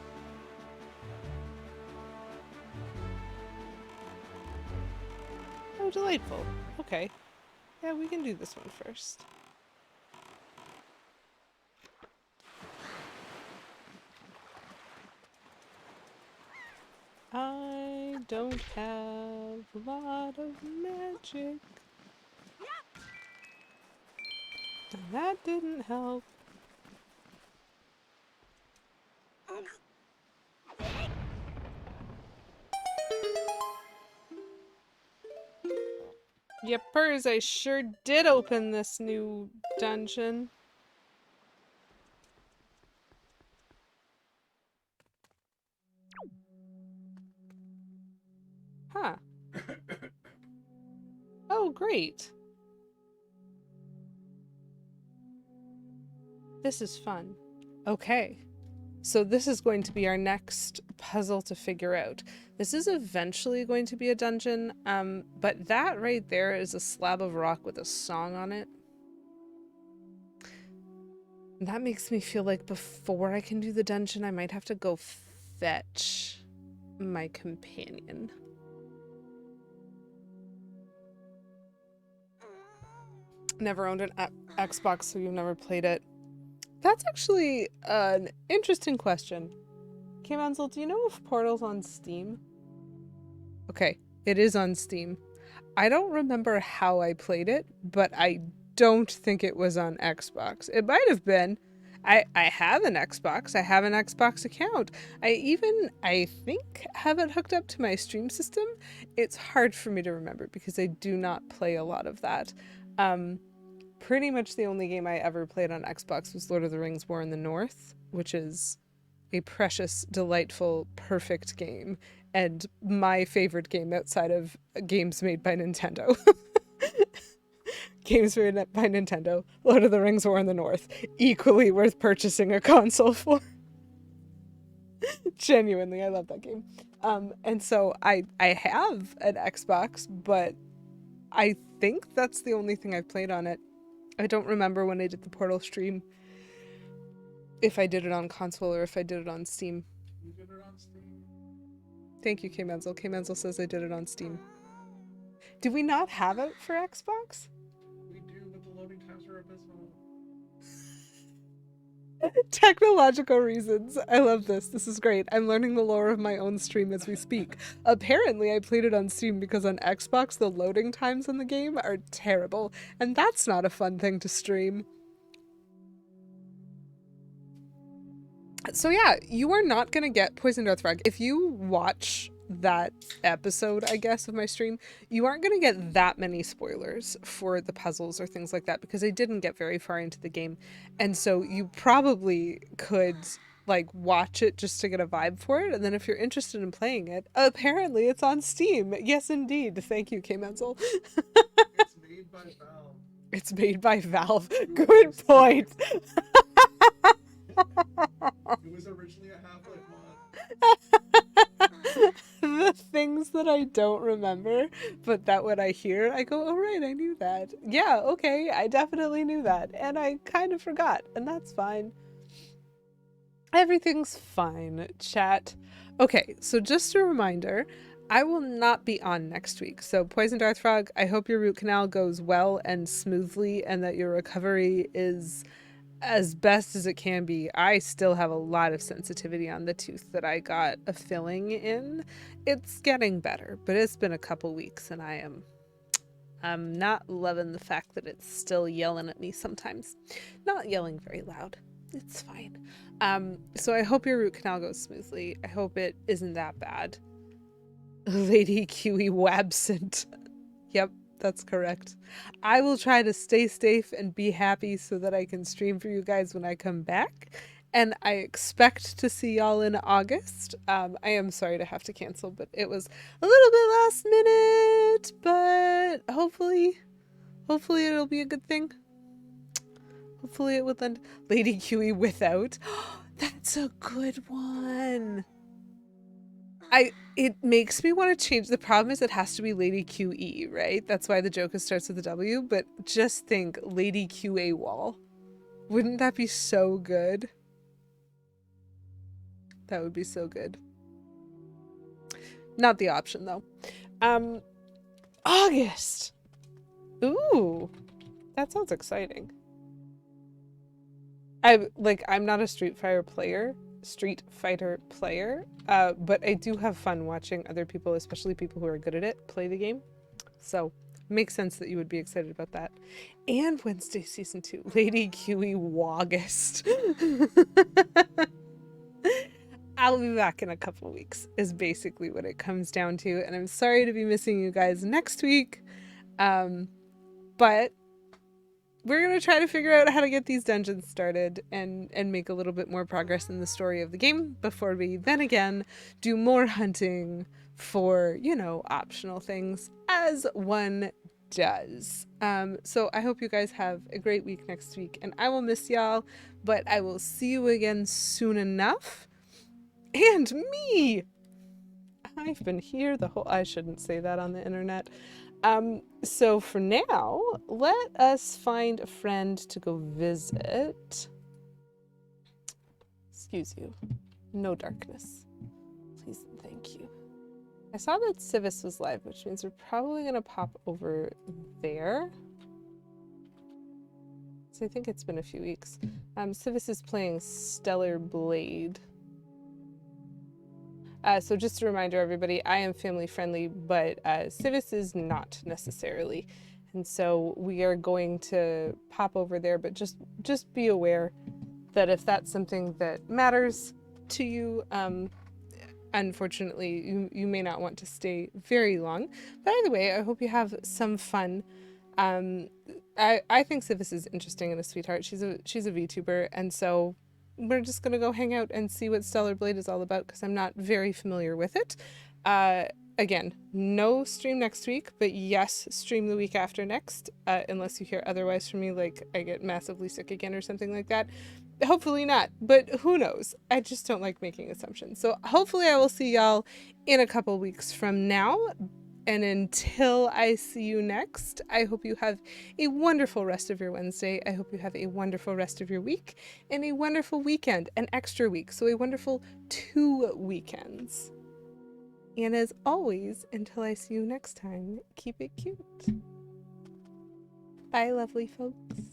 Speaker 1: Oh, delightful. Okay. Yeah, we can do this one first. I don't have a lot of magic. And that didn't help. Yepers, I sure did open this new dungeon. Huh. Oh, great. This is fun. Okay. So this is going to be our next puzzle to figure out. This is eventually going to be a dungeon, but that right there is a slab of rock with a song on it. That makes me feel like before I can do the dungeon, I might have to go fetch my companion. Never owned an Xbox, so you've never played it. That's actually an interesting question. K-Manzel, do you know if Portal's on Steam? Okay, it is on Steam. I don't remember how I played it, but I don't think it was on Xbox. It might have been. I have an Xbox. I have an Xbox account. I think, have it hooked up to my stream system. It's hard for me to remember because I do not play a lot of that. Pretty much the only game I ever played on Xbox was Lord of the Rings War in the North, which is a precious, delightful, perfect game, and my favorite game outside of games made by Nintendo. Games made by Nintendo, Lord of the Rings War in the North, equally worth purchasing a console for. Genuinely, I love that game. And so I have an Xbox, but I think that's the only thing I've played on it. I don't remember when I did the Portal stream, if I did it on console or if I did it on Steam.
Speaker 3: You did it on Steam.
Speaker 1: Thank you, K-Menzel. K-Menzel says I did it on Steam. Do we not have it for Xbox?
Speaker 3: We do, but the loading times are abysmal.
Speaker 1: Technological reasons. I love this. This is great. I'm learning the lore of my own stream as we speak. Apparently, I played it on Steam because on Xbox, the loading times in the game are terrible, and that's not a fun thing to stream. So yeah, you are not going to get Poisoned Earthfrog. If you watch that episode, I guess, of my stream, you aren't going to get that many spoilers for the puzzles or things like that because I didn't get very far into the game. And so you probably could like watch it just to get a vibe for it. And then if you're interested in playing it, apparently it's on Steam. Yes, indeed. Thank you, K-Menzel.
Speaker 3: It's made by Valve.
Speaker 1: It's made by Valve. Good point.
Speaker 3: It was originally a Half-Life mod.
Speaker 1: The things that I don't remember, but that when I hear, I go, oh, right, I knew that. Yeah, okay, I definitely knew that. And I kind of forgot, and that's fine. Everything's fine, chat. Okay, so just a reminder, I will not be on next week. So, Poison Darth Frog, I hope your root canal goes well and smoothly and that your recovery is as best as it can be. I still have a lot of sensitivity on the tooth that I got a filling in. It's getting better, but it's been a couple weeks and I'm not loving the fact that it's still yelling at me sometimes. Not yelling very loud. It's fine. So I hope your root canal goes smoothly. I hope it isn't that bad. Lady Kiwi Wabsent. Yep, that's correct. I will try to stay safe and be happy so that I can stream for you guys when I come back. And I expect to see y'all in August. I am sorry to have to cancel, but it was a little bit last minute. But hopefully it'll be a good thing. Hopefully it will end. Lady Kiwi without. That's a good one. It makes me want to change. The problem is it has to be Lady QE, right? That's why the joke starts with a W. But just think Lady QA wall. Wouldn't that be so good? That would be so good. Not the option though. August. Ooh, that sounds exciting. I'm not a Street Fighter player, but I do have fun watching other people, especially people who are good at it, play the game. So makes sense that you would be excited about that. And Wednesday season 2, Lady Kiwi August. I'll be back in a couple weeks is basically what it comes down to, and I'm sorry to be missing you guys next week, but we're going to try to figure out how to get these dungeons started and make a little bit more progress in the story of the game before we then again do more hunting for, you know, optional things as one does. So I hope you guys have a great week next week, and I will miss y'all, but I will see you again soon enough. And me! I've been here the whole... I shouldn't say that on the internet. So for now, let us find a friend to go visit. Excuse you. No darkness. Please and thank you. I saw that Civis was live, which means we're probably going to pop over there. So I think it's been a few weeks. Civis is playing Stellar Blade. So just a reminder, everybody, I am family friendly, but Civis is not necessarily. And so we are going to pop over there, but just be aware that if that's something that matters to you, unfortunately, you may not want to stay very long. But either way, I hope you have some fun. I think Civis is interesting and a sweetheart. She's a VTuber, and so we're just going to go hang out and see what Stellar Blade is all about, because I'm not very familiar with it. Again, no stream next week, but yes, stream the week after next, unless you hear otherwise from me, like I get massively sick again or something like that. Hopefully not, but who knows? I just don't like making assumptions. So hopefully I will see y'all in a couple weeks from now. And until I see you next, I hope you have a wonderful rest of your Wednesday. I hope you have a wonderful rest of your week and a wonderful weekend, an extra week. So a wonderful 2 weekends. And as always, until I see you next time, keep it cute. Bye, lovely folks.